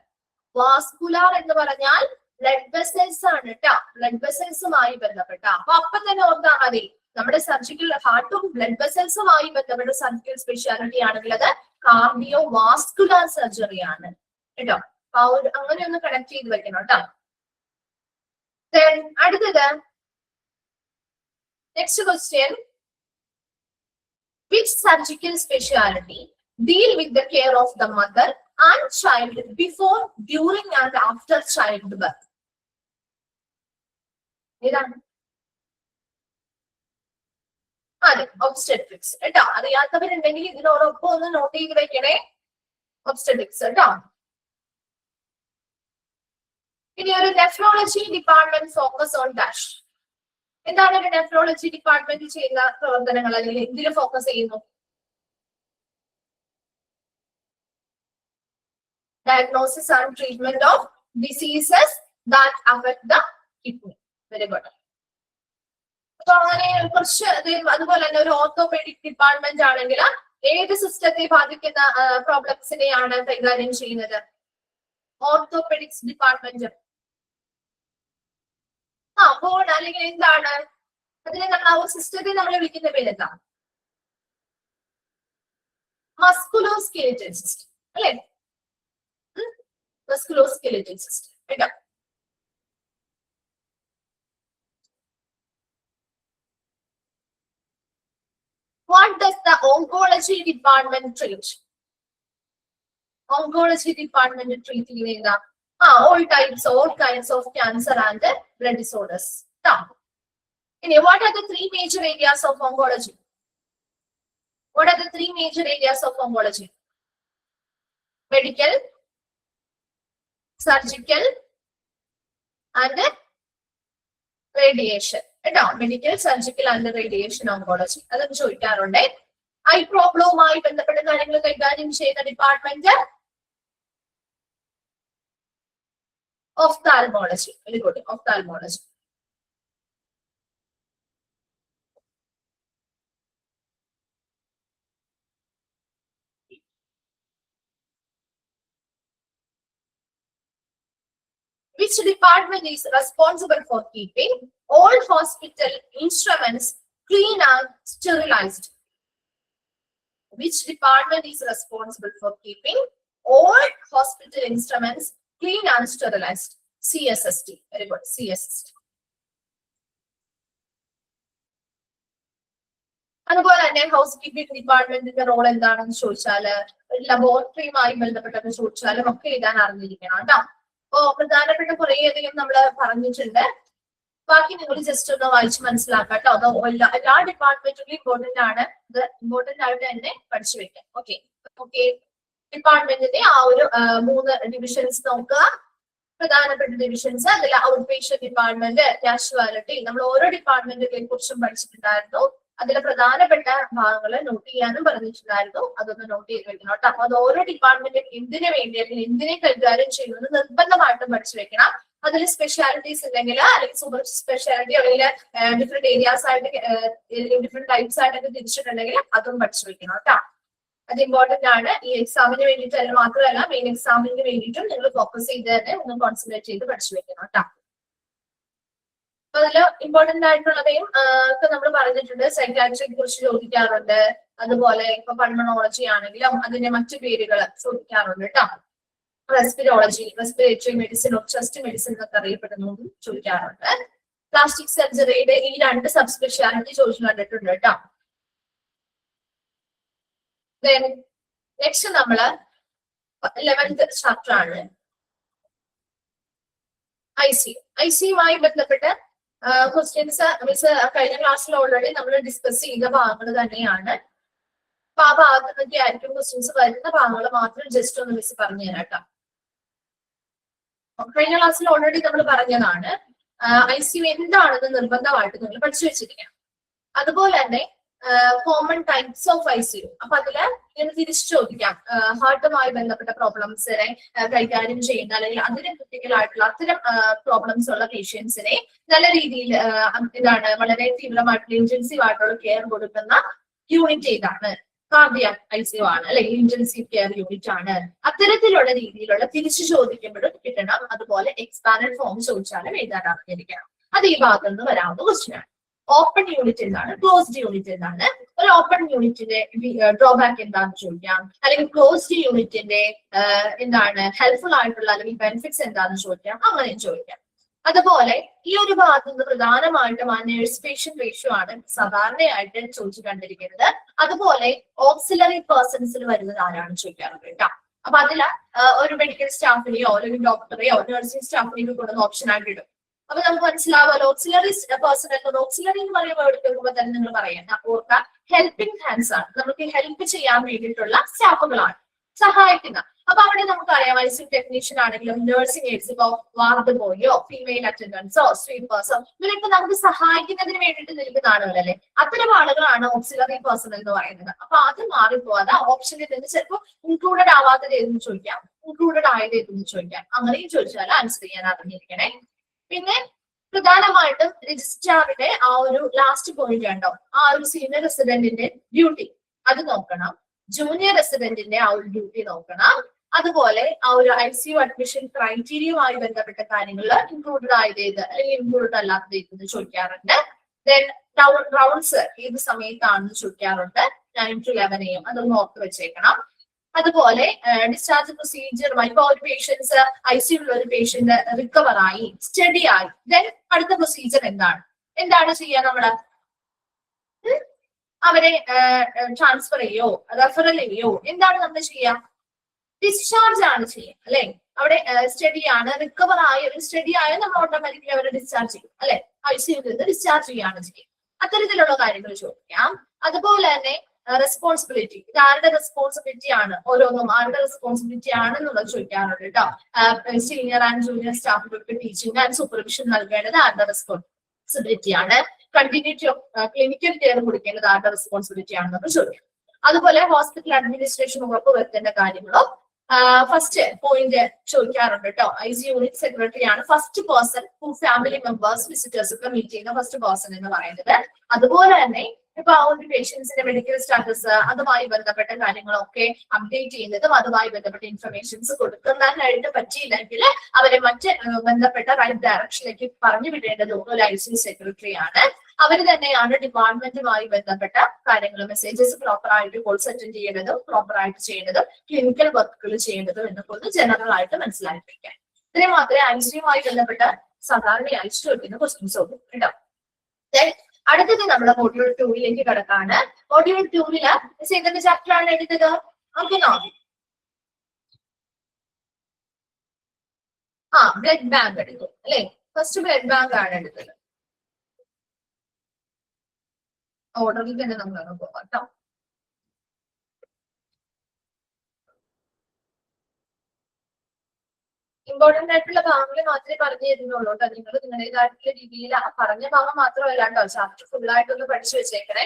വാസ്കുലാർ എന്ന് പറഞ്ഞാൽ ബ്ലഡ് വെസൽസ് ആണ് കേട്ടോ. ബ്ലഡ് വെസൽസുമായി ബന്ധപ്പെട്ട. അപ്പൊ തന്നെ ഓർത്താൽ മതി, നമ്മുടെ സർജിക്കൽ ഹാർട്ടും ബ്ലഡ് വെസൽസുമായി ബന്ധപ്പെട്ട സർജിക്കൽ സ്പെഷ്യാലിറ്റി ആണെങ്കിൽ അത് കാർഡിയോ വാസ്കുലാർ സർജറി ആണ് കേട്ടോ. അങ്ങനെ ഒന്ന് കണക്ട് ചെയ്ത് വെക്കണം കേട്ടോ. അടുത്തത് next question. Which surgical specialty deal with the care of the mother and child before, during and after childbirth? ഏതാണ്? അതെ, ഒബ്സ്റ്റെട്രിക്സ് കേട്ടോ. അറിയാത്തവരുണ്ടെങ്കിൽ ഇതിനോടൊപ്പം ഒന്ന് നോട്ട് ചെയ്ത് വെക്കണേ. ഒബ്സ്റ്റെട്രിക്സ് കേട്ടോ. ഇനി ഒരു nephrology department focus on dash. എന്താണ് ഒരു നെഫ്രോളജി ഡിപ്പാർട്ട്മെന്റ് ചെയ്യുന്ന പ്രവർത്തനങ്ങൾ, അല്ലെങ്കിൽ എന്തിൽ ഫോക്കസ് ചെയ്യുന്നു? Diagnosis and treatment of diseases that affect the kidney. Very good. അപ്പൊ അങ്ങനെ കുറച്ച് അതുപോലെ തന്നെ ഒരു ഓർത്തോപെഡിക് ഡിപ്പാർട്ട്മെന്റ് ആണെങ്കിൽ ഏത് സിസ്റ്റത്തെ ബാധിക്കുന്ന പ്രോബ്ലംസിനെയാണ് കൈകാര്യം ചെയ്യുന്നത്? Orthopaedics department. ബോൺ അല്ലെങ്കിൽ എന്താണ് അതിനെ നമ്മൾ ആ സിസ്റ്റത്തെ നമ്മൾ വിളിക്കുന്ന പേരെന്താ? മസ്കുലോസ്കെലിറ്റൽ സിസ്റ്റം അല്ലെ? Musculoskeletal system. Right? What does the oncology department treat? Oncology department treating all kinds of cancer and blood disorders. Now, what are the three major areas of oncology? What are the three major areas of oncology? Medical, surgical and radiation. Medical, surgical and radiation oncology. അതൊക്കെ ചോദിക്കാറുണ്ട്. I പ്രോബ്ലവുമായി ബന്ധപ്പെട്ട കാര്യങ്ങൾ കൈകാര്യം ചെയ്യുന്ന department ophthalmology. Very good. Ophthalmology. Which department is responsible for keeping all hospital instruments clean and sterilized? Which department is responsible for keeping all hospital instruments clean and sterilized? CSST. Very good. CSST. അതുപോലെ തന്നെ house keeping ഡിപ്പാർട്ട്മെന്റിന്റെ role എന്താണെന്ന് ചോദിച്ചാല് ലബോറട്ടറിയുമായി ബന്ധപ്പെട്ടൊക്കെ ചോദിച്ചാലും ഒക്കെ എഴുതാൻ അറിഞ്ഞിരിക്കണം കേട്ടോ. അപ്പോ പ്രധാനപ്പെട്ട കുറേയധികം നമ്മൾ പറഞ്ഞിട്ടുണ്ട്. ബാക്കി നിങ്ങൾ ജസ്റ്റ് ഒന്ന് വായിച്ച് മനസ്സിലാക്കാം കേട്ടോ. അത് എല്ലാ ഡിപ്പാർട്ട്മെന്റിലും ഇമ്പോർട്ടന്റ് ആണ്. ഇത് ഇമ്പോർട്ടന്റ് ആയിട്ട് തന്നെ പഠിച്ചു വെക്കാം. ഓക്കെ ഡിപ്പാർട്ട്മെന്റിന്റെ ആ ഒരു 3 ഡിവിഷൻസ് നോക്കുക. പ്രധാനപ്പെട്ട ഡിവിഷൻസ് അതിൽ ഔട്ട് പേഷ്യന്റ് ഡിപ്പാർട്ട്മെന്റ്, കാഷ്വാലിറ്റി, നമ്മൾ ഓരോ ഡിപ്പാർട്ട്മെന്റിനെ കുറിച്ചും പഠിച്ചിട്ടുണ്ടായിരുന്നു. അതിലെ പ്രധാനപ്പെട്ട ഭാഗങ്ങൾ നോട്ട് ചെയ്യാനും പറഞ്ഞിട്ടുണ്ടായിരുന്നു. അതൊന്ന് നോട്ട് ചെയ്ത് വെക്കണം കേട്ടോ. അപ്പൊ അത് ഓരോ ഡിപ്പാർട്ട്മെന്റും എന്തിനു വേണ്ടി അല്ലെങ്കിൽ എന്തിനെ കൈകാര്യം ചെയ്യുന്നത് നിർബന്ധമായിട്ടും പഠിച്ചു വെക്കണം. അതിൽ സ്പെഷ്യാലിറ്റീസ് ഉണ്ടെങ്കിൽ അല്ലെങ്കിൽ സൂപ്പർ സ്പെഷ്യാലിറ്റി അല്ലെങ്കിൽ ഡിഫറെന്റ് ഏരിയാസ് ആയിട്ട് ഡിഫറെന്റ് ടൈപ്സ് ആയിട്ടൊക്കെ തിരിച്ചിട്ടുണ്ടെങ്കിൽ അതും പഠിച്ചു വെക്കണം കേട്ടോ. അത് ഇമ്പോർട്ടന്റ് ആണ്. ഈ എക്സാമിന് വേണ്ടിയിട്ട് അതിന് മാത്രമല്ല മെയിൻ എക്സാമിന് വേണ്ടിയിട്ടും നിങ്ങൾ ഫോക്കസ് ചെയ്ത് തന്നെ ഒന്ന് കോൺസെൻട്രേറ്റ് ചെയ്ത് പഠിച്ചു വെക്കണം കേട്ടോ. അതിൽ ഇമ്പോർട്ടന്റ് ആയിട്ടുള്ളവയും ഒക്കെ നമ്മൾ പറഞ്ഞിട്ടുണ്ട്. സൈക്കാട്രിയെ കുറിച്ച് ചോദിക്കാറുണ്ട്. അതുപോലെ ഇപ്പൊ പൾമണോളജി ആണെങ്കിലും അതിന്റെ മറ്റു പേരുകൾ ചോദിക്കാറുണ്ട് കേട്ടോ. റെസ്പിറോളജി, റെസ്പിറേറ്ററി മെഡിസിൻ, ചെസ്റ്റ് മെഡിസിൻ എന്നൊക്കെ അറിയപ്പെടുന്നതും ചോദിക്കാറുണ്ട്. പ്ലാസ്റ്റിക് സർജറിയുടെ ഈ 2 സബ് സ്പെഷ്യാലിറ്റി ചോദിച്ചു കണ്ടിട്ടുണ്ട് കേട്ടോ. നെക്സ്റ്റ് നമ്മള് 11th ചാപ്റ്റർ ആണ് ഐസിയുമായി ബന്ധപ്പെട്ട് ക്വസ്റ്റ്യൻസ് മിസ് കഴിഞ്ഞ ക്ലാസ്സിൽ ഓൾറെഡി നമ്മൾ ഡിസ്കസ് ചെയ്ത ഭാഗങ്ങൾ തന്നെയാണ്. അപ്പൊ ആ ഭാഗത്ത് നിന്നൊക്കെ ആയിരിക്കും ക്വസ്റ്റ്യൻസ് വരുന്ന ഭാഗങ്ങൾ മാത്രം ജസ്റ്റ് ഒന്ന് മിസ് പറഞ്ഞു തരാം കേട്ടോ. കഴിഞ്ഞ ക്ലാസ്സിൽ ഓൾറെഡി നമ്മൾ പറഞ്ഞതാണ് ICU എന്താണെന്ന് നിർബന്ധമായിട്ട് നിങ്ങൾ പഠിച്ചു വെച്ചിരിക്കണം. അതുപോലെ തന്നെ കോമൺ ടൈപ്സ് ഓഫ് ICU. അപ്പൊ അതില് ഇങ്ങനെ തിരിച്ചു ചോദിക്കാം. ഹാർട്ടുമായി ബന്ധപ്പെട്ട പ്രോബ്ലംസിനെ കൈകാര്യം ചെയ്യുന്ന അല്ലെങ്കിൽ അതിന് ക്രിട്ടിക്കൽ ആയിട്ടുള്ള അത്തരം പ്രോബ്ലംസ് ഉള്ള പേഷ്യൻസിനെ നല്ല രീതിയിൽ വളരെ തീവ്രമായിട്ടുള്ള ഇന്റൻസീവ് ആയിട്ടുള്ള കെയർ കൊടുക്കുന്ന യൂണിറ്റ് ഏതാണ്? കാർഡിയാക് ICU ആണ് അല്ലെങ്കിൽ ഇന്റൻസീവ് കെയർ യൂണിറ്റ് ആണ്. അത്തരത്തിലുള്ള രീതിയിലുള്ള തിരിച്ചു ചോദിക്കുമ്പോഴും കിട്ടണം. അതുപോലെ എക്സ്പാൻഡഡ് ഫോം ചോദിച്ചാലും എഴുതാൻ അറിഞ്ഞിരിക്കണം. അത് ഈ ഭാഗത്ത് നിന്ന് വരാവുന്ന ക്വസ്റ്റ്യൻ ആണ്. ഓപ്പൺ യൂണിറ്റ് എന്താണ്? ക്ലോസ്ഡ് യൂണിറ്റ് എന്താണ്? ഒരു ഓപ്പൺ യൂണിറ്റിന്റെ ഡ്രോബാക്ക് എന്താണെന്ന് ചോദിക്കാം. അല്ലെങ്കിൽ ക്ലോസ്ഡ് യൂണിറ്റിന്റെ എന്താണ് ഹെൽപ്ഫുൾ ആയിട്ടുള്ള അല്ലെങ്കിൽ ബെനിഫിറ്റ്സ് എന്താണെന്ന് ചോദിക്കാം. അങ്ങനെയും ചോദിക്കാം. അതുപോലെ ഈ ഒരു ഭാഗത്ത് നിന്ന് പ്രധാനമായിട്ടും ആ നേഴ്സ് പേഷ്യന്റ് റേഷ്യോ ആണ് സാധാരണയായിട്ട് ചോദിച്ചു കണ്ടിരിക്കുന്നത്. അതുപോലെ ഓക്സിലറി പേഴ്സൺസിൽ വരുന്നത് ആരാണെന്ന് ചോദിക്കാറുണ്ട് കേട്ടോ. അപ്പൊ അതില് ഒരു മെഡിക്കൽ സ്റ്റാഫിനെയോ അല്ലെങ്കിൽ ഡോക്ടറെയോ നഴ്സിംഗ് സ്റ്റാഫിനെയോ കൊണ്ടുവന്ന ഓപ്ഷൻ ആയിട്ട് ഇടും. അപ്പൊ നമുക്ക് മനസ്സിലാവുമല്ലോ ഓക്സിലറി പേഴ്സൺ എന്നത് ഓക്സിലറി എന്ന് പറയുമ്പോൾ എടുക്കുമ്പോൾ തന്നെ നിങ്ങൾ പറയാം ഓർക്ക ഹെൽപ്പിംഗ് ഹാൻഡ്സ് ആണ്. നമുക്ക് ഹെൽപ്പ് ചെയ്യാൻ വേണ്ടിയിട്ടുള്ള സ്റ്റാഫുകളാണ്, സഹായിക്കുന്ന. അപ്പൊ അവിടെ നമുക്കറിയാം ഐസിയു ടെക്നീഷ്യൻ ആണെങ്കിലും നഴ്സിംഗ് എയ്ഡ്സ്, ഇപ്പൊ വാർഡ് ബോയോ ഫീമെയിൽ അറ്റൻഡൻസോ സ്വീപ്പേഴ്സോ ഇവരൊക്കെ നമുക്ക് സഹായിക്കുന്നതിന് വേണ്ടിയിട്ട് നിൽക്കുന്ന ആളുകളല്ലേ. അത്തരം ആളുകളാണ് ഓക്സിലറി പേഴ്സണൽ എന്ന് പറയുന്നത്. അപ്പൊ അത് മാറിപ്പോവാതെ ഓപ്ഷനിൽ നിന്ന് ചിലപ്പോൾ ഇൻക്ലൂഡഡ് ആവാത്തത് ഏതെന്ന് ചോദിക്കാം, ഇൻക്ലൂഡഡ് ആയത് ഏതെന്ന് ചോദിക്കാം. അങ്ങനെയും ചോദിച്ചാൽ ആൻസർ ചെയ്യാൻ അറിഞ്ഞിരിക്കണേ. പിന്നെ പ്രധാനമായിട്ടും രജിസ്ട്രാറിന്റെ ആ ഒരു ലാസ്റ്റ് പോയിന്റ് ഉണ്ടോ, ആ ഒരു സീനിയർ റെസിഡന്റിന്റെ ഡ്യൂട്ടി അത് നോക്കണം, ജൂനിയർ റെസിഡന്റിന്റെ ആ ഒരു ഡ്യൂട്ടി നോക്കണം. അതുപോലെ ആ ഒരു ICU അഡ്മിഷൻ ക്രൈറ്റീരിയയുമായി ബന്ധപ്പെട്ട കാര്യങ്ങൾ ഇൻക്ലൂഡഡ് ആയത് ഏത് അല്ലെങ്കിൽ ഇൻക്ലൂഡഡ് അല്ലാത്തത് ഏതെന്ന് ചോദിക്കാറുണ്ട്. ദെൻ റൗണ്ട്സ് ഏത് സമയത്താണെന്ന് ചോദിക്കാറുണ്ട്, 9 to 11 AM, അതൊന്ന് ഓർത്ത് വെച്ചേക്കണം. അതുപോലെ ഡിസ്ചാർജ് പ്രൊസീജിയറുമായി ഇപ്പൊ ഒരു പേഷ്യൻസ് ICUള്ള ഒരു പേഷ്യന്റ് റിക്കവർ ആയി സ്റ്റഡി ആയി, ദെൻ അടുത്ത പ്രൊസീജിയർ എന്താണ് ചെയ്യാൻ നമ്മള്? അവരെ ട്രാൻസ്ഫർ ചെയ്യോ റെഫറൽ ചെയ്യോ എന്താണ് നമ്മൾ ചെയ്യാം? ഡിസ്ചാർജ് ആണ് ചെയ്യുക അല്ലെ. അവിടെ സ്റ്റഡി ആണ്, റിക്കവർ ആയ ഒരു സ്റ്റഡി ആയ നമ്മൾ ഓട്ടോമാറ്റിക്കലി അവരെ ഡിസ്ചാർജ് ചെയ്യും അല്ലെ, ICUവിൽ നിന്ന് ഡിസ്ചാർജ് ചെയ്യാണ് ചെയ്യുക. അത്തരത്തിലുള്ള കാര്യങ്ങൾ ചോദിക്കാം. അതുപോലെ തന്നെ റെസ്പോൺസിബിലിറ്റി, ഇത് ആരുടെ റെസ്പോൺസിബിലിറ്റി ആണ്, ഓരോന്നും ആരുടെ റെസ്പോൺസിബിലിറ്റി ആണെന്നുള്ളത് ചോദിക്കാറുണ്ട് കേട്ടോ. സീനിയർ ആൻഡ് ജൂനിയർ സ്റ്റാഫുകൾക്ക് ടീച്ചിങ് ആൻഡ് സൂപ്പർവിഷൻ നൽകേണ്ടത് ആരുടെ റെസ്പോൺസിബിലിറ്റി ആണ്, കണ്ടിന്യൂറ്റി ഓഫ് ക്ലിനിക്കൽ കെയർ കൊടുക്കേണ്ടത് ആരുടെ റെസ്പോൺസിബിലിറ്റി ആണെന്നൊക്കെ ചോദിക്കാം. അതുപോലെ ഹോസ്പിറ്റൽ അഡ്മിനിസ്ട്രേഷൻ ഉറപ്പുവരുത്തേണ്ട കാര്യങ്ങളും ഫസ്റ്റ് പോയിന്റ് ചോദിക്കാറുണ്ട് കേട്ടോ. ICU യൂണിറ്റ് സെക്രട്ടറി ആണ് first person family members visitors ഒക്കെ മീറ്റ് ചെയ്യുന്ന ഫസ്റ്റ് പേഴ്സൺ എന്ന് പറയുന്നത്. അതുപോലെ തന്നെ ഇപ്പൊ ആ ഒരു പേഷ്യൻസിന്റെ മെഡിക്കൽ സ്റ്റാറ്റസ് അതുമായി ബന്ധപ്പെട്ട കാര്യങ്ങളൊക്കെ അപ്ഡേറ്റ് ചെയ്യുന്നതും അതുമായി ബന്ധപ്പെട്ട ഇൻഫർമേഷൻസ് കൊടുക്കുന്നതിനായിട്ട് പറ്റിയില്ലെങ്കിൽ അവരെ മറ്റ് ബന്ധപ്പെട്ട റൈറ്റ് ഡയറക്ഷനിലേക്ക് പറഞ്ഞു വിടേണ്ടതും ഒരു ICU സെക്രട്ടറി ആണ്. അവർ തന്നെയാണ് ഡിപ്പാർട്ട്മെന്റുമായി ബന്ധപ്പെട്ട കാര്യങ്ങൾ മെസ്സേജസ് പ്രോപ്പർ ആയിട്ട് കോൾസ് അറ്റൻഡ് ചെയ്യേണ്ടതും പ്രോപ്പർ ആയിട്ട് ചെയ്യേണ്ടതും ക്ലിനിക്കൽ വർക്കുകൾ ചെയ്യേണ്ടതും എന്നൊക്കെ ഒന്ന് ജനറൽ ആയിട്ട് മനസ്സിലാക്കിയിരിക്കാൻ. ഇത്രയും മാത്രമേ ICUമായി ബന്ധപ്പെട്ട സാധാരണയായി ചോദിക്കുന്ന ക്വസ്റ്റ്യൻസ് ഉള്ളൂ കേട്ടോ. അടുത്തത് നമ്മുടെ മൊഡ്യൂൾ 2ലേക്ക് കിടക്കാണ്. മൊഡ്യൂൾ 2-ല് ഏതൊക്കെ ചാപ്റ്റർ ആണ് എടുത്തത്? ഓർക്കുന്നോ? ബ്ലഡ് ബാങ്ക് എടുത്തു അല്ലെ. ഫസ്റ്റ് ബ്ലഡ് ബാങ്ക് ആണ് എടുത്തത്. ഓർഡറിൽ തന്നെ നമ്മളൊന്ന് പോകാം കേട്ടോ. ഇമ്പോർട്ടന്റ് ആയിട്ടുള്ള ഭാഗങ്ങൾ മാത്രമേ പറഞ്ഞു തരുന്നുള്ളൂ കേട്ടോ. നിങ്ങൾ നിങ്ങളുടേതായിട്ടുള്ള രീതിയിൽ പറഞ്ഞ ഭാഗം മാത്രമല്ല കേട്ടോ, ചാപ്റ്റർ ഫുൾ ആയിട്ടൊന്ന് പഠിച്ചു വെച്ചേക്കണേ.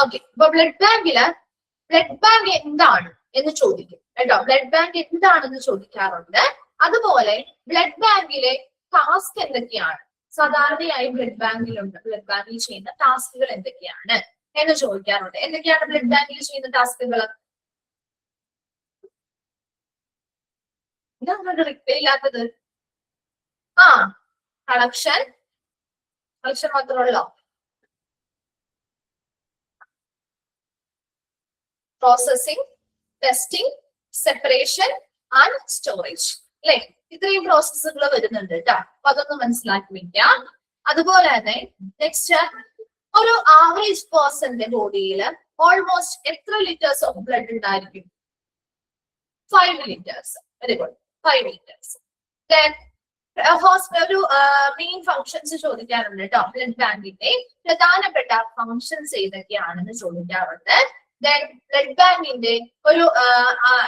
ഓക്കെ, അപ്പൊ ബ്ലഡ് ബാങ്ക് എന്താണ് എന്ന് ചോദിക്കും കേട്ടോ. ബ്ലഡ് ബാങ്ക് എന്താണെന്ന് ചോദിക്കാറുണ്ട്. അതുപോലെ ബ്ലഡ് ബാങ്കിലെ ടാസ്ക് എന്തൊക്കെയാണ്, സാധാരണയായി ബ്ലഡ് ബാങ്കിൽ ചെയ്യുന്ന ടാസ്കുകൾ എന്തൊക്കെയാണ് എന്ന് ചോദിക്കാറുണ്ട്. എന്തൊക്കെയാണ് ബ്ലഡ് ബാങ്കിൽ ചെയ്യുന്ന ടാസ്കുകൾ? എന്താണ് റിപ്ലൈ ഇല്ലാത്തത്? കളക്ഷൻ മാത്രമുള്ളോ? Processing, testing, separation and storage അല്ലെ. ഇത്രയും പ്രോസസ്സുകൾ വരുന്നുണ്ട് കേട്ടോ. അപ്പൊ അതൊന്ന് മനസ്സിലാക്കി വെക്കാം. അതുപോലെ തന്നെ നെക്സ്റ്റ്, ഒരു ആവറേജ് പേഴ്സന്റെ ബോഡിയിൽ ഓൾമോസ്റ്റ് എത്ര ലിറ്റേഴ്സ് ഓഫ് ബ്ലഡ് ഉണ്ടായിരിക്കും? 5 liters. Very good, 5 liters. Then ഒരു മെയിൻ ഫങ്ഷൻസ് ചോദിക്കാറുണ്ട് കേട്ടോ. ബ്ലഡ് ബാങ്കിന്റെ പ്രധാനപ്പെട്ട ഫങ്ഷൻസ് ഏതൊക്കെയാണെന്ന് ചോദിക്കാറുണ്ട്. ദെൻ ബ്ലഡ് ബാങ്കിന്റെ ഒരു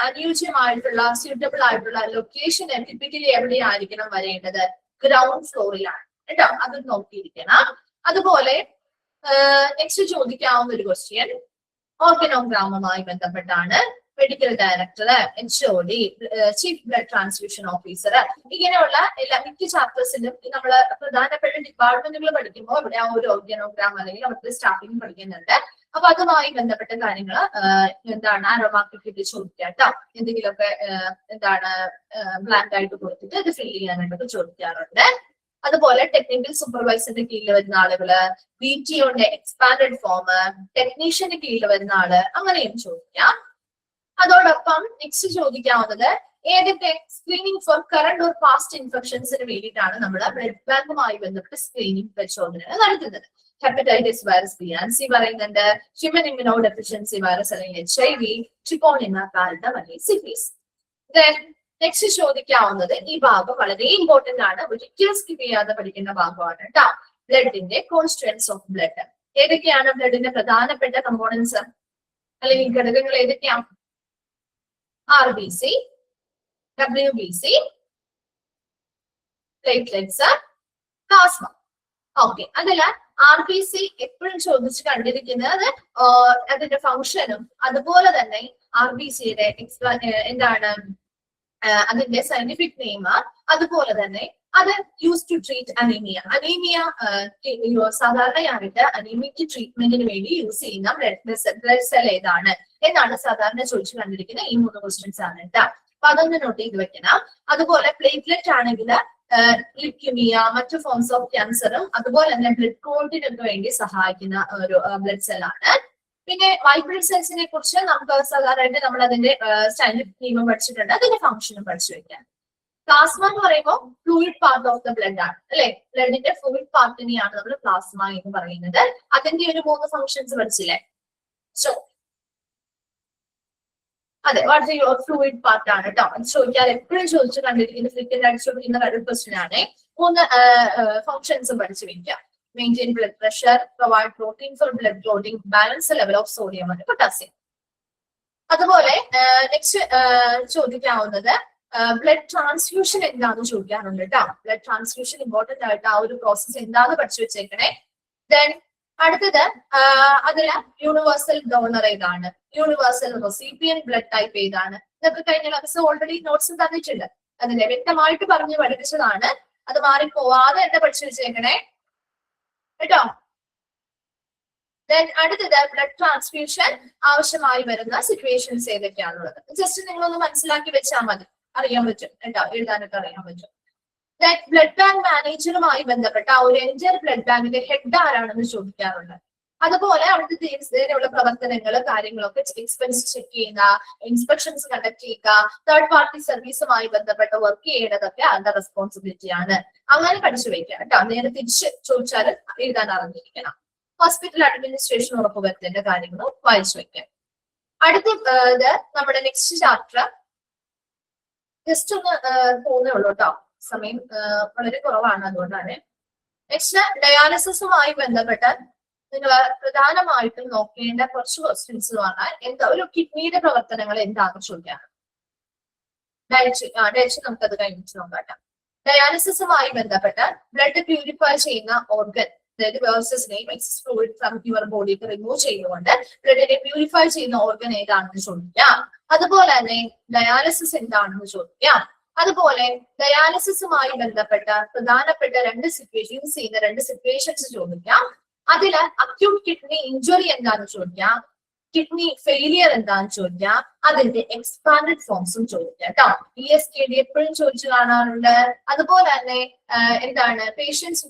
അനുയോജ്യമായിട്ടുള്ള സ്യൂട്ടബിൾ ആയിട്ടുള്ള ലൊക്കേഷൻ ടിപ്പിക്കലി എവിടെയായിരിക്കണം വരേണ്ടത്? ഗ്രൗണ്ട് ഫ്ലോറിലാണ് കേട്ടോ, അത് നോക്കിയിരിക്കണം. അതുപോലെ നെക്സ്റ്റ് ചോദിക്കാവുന്ന ഒരു ക്വസ്റ്റ്യൻ ഓർഗനോഗ്രാമുമായി ബന്ധപ്പെട്ടാണ്. Medical director, HOD, chief blood transfusion officer, ഇങ്ങനെയുള്ള മിക്ക ചാപ്റ്റേഴ്സിലും നമ്മൾ പ്രധാനപ്പെട്ട ഡിപ്പാർട്ട്മെന്റുകൾ പഠിക്കുമ്പോൾ ഇവിടെ ആ ഒരു ഓർഗനോഗ്രാം അല്ലെങ്കിൽ അവിടുത്തെ സ്റ്റാഫിംഗ് പഠിക്കുന്നുണ്ട്. അപ്പൊ അതുമായി ബന്ധപ്പെട്ട കാര്യങ്ങൾ എന്താണ് ആരോമാക്കിട്ട് ചോദിക്കാട്ടോ. എന്തെങ്കിലുമൊക്കെ ബ്ലാങ്ക് ആയിട്ട് കൊടുത്തിട്ട് അത് ഫിൽ ചെയ്യാനായിട്ടൊക്കെ ചോദിക്കാറുണ്ട്. അതുപോലെ ടെക്നിക്കൽ സൂപ്പർവൈസറിന്റെ കീഴിൽ വരുന്ന ആളുകള്, BTOന്റെ എക്സ്പാൻഡഡ് ഫോം, ടെക്നീഷ്യന്റെ കീഴിൽ വരുന്ന ആള്, അങ്ങനെയും ചോദിക്കാം. അതോടൊപ്പം നെക്സ്റ്റ് ചോദിക്കാവുന്നത് ഏതൊക്കെ screening for current or past ഇൻഫെക്ഷൻസിന് വേണ്ടിയിട്ടാണ് നമ്മൾ ബ്ലഡ് ബാങ്കുമായി ബന്ധപ്പെട്ട് സ്ക്രീനിങ് പരിശോധന നടത്തുന്നത്? Hepatitis virus B and C പറയുന്നുണ്ട്, ഹ്യൂമൻ ഇമ്മ്യൂണോ ഡെഫിഷ്യൻസി വൈറസ് അല്ലെങ്കിൽ HIV, ട്രിപ്പോണിമ, പാരഡം അല്ലെങ്കിൽ സിഫിലിസ്. നെക്സ്റ്റ് ചോദിക്കാവുന്നത് ഈ ഭാഗം വളരെ ഇമ്പോർട്ടന്റ് ആണ്, ഒരിക്കലും സ്കിപ്പ് ചെയ്യാതെ പഠിക്കേണ്ട ഭാഗമാണ് കേട്ടോ. ബ്ലഡിന്റെ കോൺസ്റ്റിറ്റ്യൂവൻസ് ഓഫ് ബ്ലഡ്. ഏതൊക്കെയാണ് ബ്ലഡിന്റെ പ്രധാനപ്പെട്ട കമ്പോണൻസ് അല്ലെങ്കിൽ ഘടകങ്ങൾ ഏതൊക്കെയാണ്? RBC, WBC, platelets, plasma. Okay, അതില് RBC എപ്പോഴും ചോദിച്ച് കണ്ടിരിക്കുന്നത് അതിന്റെ ഫംഗ്ഷനും അതുപോലെ തന്നെ RBCയുടെ എന്താണ് അതിന്റെ സയന്റിഫിക് നെയിം, അതുപോലെ തന്നെ അത് use to treat anaemia. Anaemia സാധാരണയായിട്ട് അനീമിയക്ക് ട്രീറ്റ്മെന്റിന് വേണ്ടി യൂസ് ചെയ്യുന്ന ബ്ലഡ് സെൽ ഏതാണ് എന്നാണ് സാധാരണ ചോദിച്ചു കണ്ടിരിക്കുന്നത്. ഈ 3 ക്വസ്റ്റ്യൻസ് ആണ് കേട്ടോ. അപ്പൊ അതൊന്ന് നോട്ട് ചെയ്ത് വെക്കണം. അതുപോലെ പ്ലേറ്റ്ലെറ്റ് ആണെങ്കിൽ ലിക്യൂമിയ, മറ്റു ഫോംസ് ഓഫ് ക്യാൻസറും അതുപോലെ തന്നെ ബ്ലഡ് ക്ലോട്ടിനൊക്കെ വേണ്ടി സഹായിക്കുന്ന ഒരു ബ്ലഡ് സെൽ ആണ്. പിന്നെ വൈറ്റ് ബ്ലഡ് സെൽസിനെ കുറിച്ച് നമുക്ക് സാധാരണയായിട്ട് നമ്മൾ അതിന്റെ സയന്റിഫിക് നെയിം പഠിച്ചിട്ടുണ്ട്, അതിന്റെ ഫംഗ്ഷനും പഠിച്ചു വെക്കാം. പ്ലാസ്മ എന്ന് പറയുമ്പോൾ fluid part of the blood ആണ് അല്ലെ, ബ്ലഡിന്റെ ഫ്ലൂയിഡ് പാർട്ടിനെയാണ് നമ്മൾ പ്ലാസ്മ എന്ന് പറയുന്നത്. അതിന്റെ ഒരു 3 ഫംഗ്ഷൻസ് പഠിച്ചില്ലേ? സോ അതെ, വാട്ട് യുവർ ഫ്ലൂയിഡ് പാർട്ട് ആണ് കേട്ടോ. അത് ചോദിക്കാൻ എപ്പോഴും ചോദിച്ചു കണ്ടിരിക്കുന്ന ഫ്രീക്വന്റ് ആയിട്ട് ചോദിക്കുന്ന ഒരു ക്വസ്റ്റ്യൻ ആണ്. 3 ഫംഗ്ഷൻസും പഠിച്ചു വെക്കാം. Maintain blood pressure, provide protein four blood clotting, balance level of sodium and potassium. അതുപോലെ നെക്സ്റ്റ് ചോദിക്കാവുന്നത് ബ്ലഡ് ട്രാൻസ്ഫ്യൂഷൻ എന്താണെന്ന് ചോദിക്കാറുണ്ട് കേട്ടോ. ബ്ലഡ് ട്രാൻസ്ഫ്യൂഷൻ ഇമ്പോർട്ടന്റ് ആയിട്ട് ആ ഒരു പ്രോസസ് എന്താണെന്ന് പഠിച്ചു വെച്ചേക്കണേ. ദെൻ അടുത്തത് അതില് യൂണിവേഴ്സൽ ഡോണർ ഏതാണ്, യൂണിവേഴ്സൽ റെസിപ്പിയൻ ബ്ലഡ് ടൈപ്പ് ഏതാണ്, ഇതൊക്കെ കഴിഞ്ഞ ക്ലാസ് ഓൾറെഡി നോട്ട്സ് തന്നിട്ടുണ്ട്. അതിനെ വ്യക്തമായിട്ട് പറഞ്ഞു പഠിപ്പിച്ചതാണ്. അത് മാറിപ്പോവാതെ എന്നെ പഠിച്ചു വെച്ചേക്കണേ കേട്ടോ. ദെൻ അടുത്തത് ബ്ലഡ് ട്രാൻസ്ഫ്യൂഷൻ ആവശ്യമായി വരുന്ന സിറ്റുവേഷൻസ് ഏതൊക്കെയാണുള്ളത് ജസ്റ്റ് നിങ്ങളൊന്ന് മനസ്സിലാക്കി വെച്ചാൽ മതി, അറിയാൻ പറ്റും കേട്ടോ, എഴുതാനൊക്കെ അറിയാൻ പറ്റും. ബ്ലഡ് ബാങ്ക് മാനേജറുമായി ബന്ധപ്പെട്ട ഒരു എൻറ്റയർ ബ്ലഡ് ബാങ്കിന്റെ ഹെഡ് ആരാണെന്ന് ചോദിക്കാറുണ്ട്. അതുപോലെ അവിടുത്തെ ദിവസേനയുള്ള പ്രവർത്തനങ്ങൾ കാര്യങ്ങളൊക്കെ എക്സ്പെൻസ് ചെക്ക് ചെയ്യുക, ഇൻസ്പെക്ഷൻസ് കണ്ടക്ട് ചെയ്യുക, തേർഡ് പാർട്ടി സർവീസുമായി ബന്ധപ്പെട്ട വർക്ക് ചെയ്യേണ്ടതൊക്കെ അതിന്റെ റെസ്പോൺസിബിലിറ്റി ആണ്. അങ്ങനെ പഠിച്ചു വെക്കുക കേട്ടോ. നേരെ തിരിച്ച് ചോദിച്ചാൽ എഴുതാൻ അറിഞ്ഞിരിക്കണം. ഹോസ്പിറ്റൽ അഡ്മിനിസ്ട്രേഷൻ ഉറപ്പുവരുത്തേണ്ട കാര്യങ്ങളും വായിച്ചു വെക്കാം. അടുത്തത് നമ്മുടെ നെക്സ്റ്റ് ചാപ്റ്റർ ജസ്റ്റ് ഒന്ന് പോകുന്നേ ഉള്ളൂ കേട്ടോ, സമയം വളരെ കുറവാണ്, അതുകൊണ്ടാണ്. നെക്സ്റ്റ് ഡയാലിസിസുമായി ബന്ധപ്പെട്ട് നിങ്ങൾ പ്രധാനമായിട്ടും നോക്കേണ്ട കുറച്ച് ക്വസ്റ്റ്യൻസ് എന്ന് പറഞ്ഞാൽ എന്താ ഒരു കിഡ്നിയുടെ പ്രവർത്തനങ്ങൾ എന്താണെന്ന് ചോദിക്കാണ്. ഡയറ്റ് നമുക്കത് കഴിഞ്ഞിട്ട് നോക്കാം. ഡയാലിസിസുമായി ബന്ധപ്പെട്ട് ബ്ലഡ് പ്യൂരിഫൈ ചെയ്യുന്ന ഓർഗൻ, അതായത് ഫ്ലൂയിഡ് ഫ്രം യുവർ ബോഡിക്ക് റിമൂവ് ചെയ്തുകൊണ്ട് ബ്ലഡിനെ പ്യൂരിഫൈ ചെയ്യുന്ന ഓർഗൻ ഏതാണെന്ന് ചോദിക്കാം. അതുപോലെ തന്നെ ഡയാലിസിസ് എന്താണെന്ന് ചോദിക്കാം. അതുപോലെ ഡയാലിസിസുമായി ബന്ധപ്പെട്ട പ്രധാനപ്പെട്ട 2 സിറ്റുവേഷൻസ് ചെയ്യുന്ന 2 സിറ്റുവേഷൻസ് ചോദിക്കാം. അതില് അക്യൂട്ട് കിഡ്നി ഇഞ്ചുറി എന്താണെന്ന് ചോദിക്കാം, കിഡ്നി ഫെയിലിയർ എന്താണെന്ന് ചോദിക്കാം, അതിന്റെ എക്സ്പാൻഡഡ് ഫോംസും ചോദിക്കാം കേട്ടോ. ESKD എപ്പോഴും ചോദിച്ചു കാണാറുണ്ട്. അതുപോലെ തന്നെ എന്താണ് patients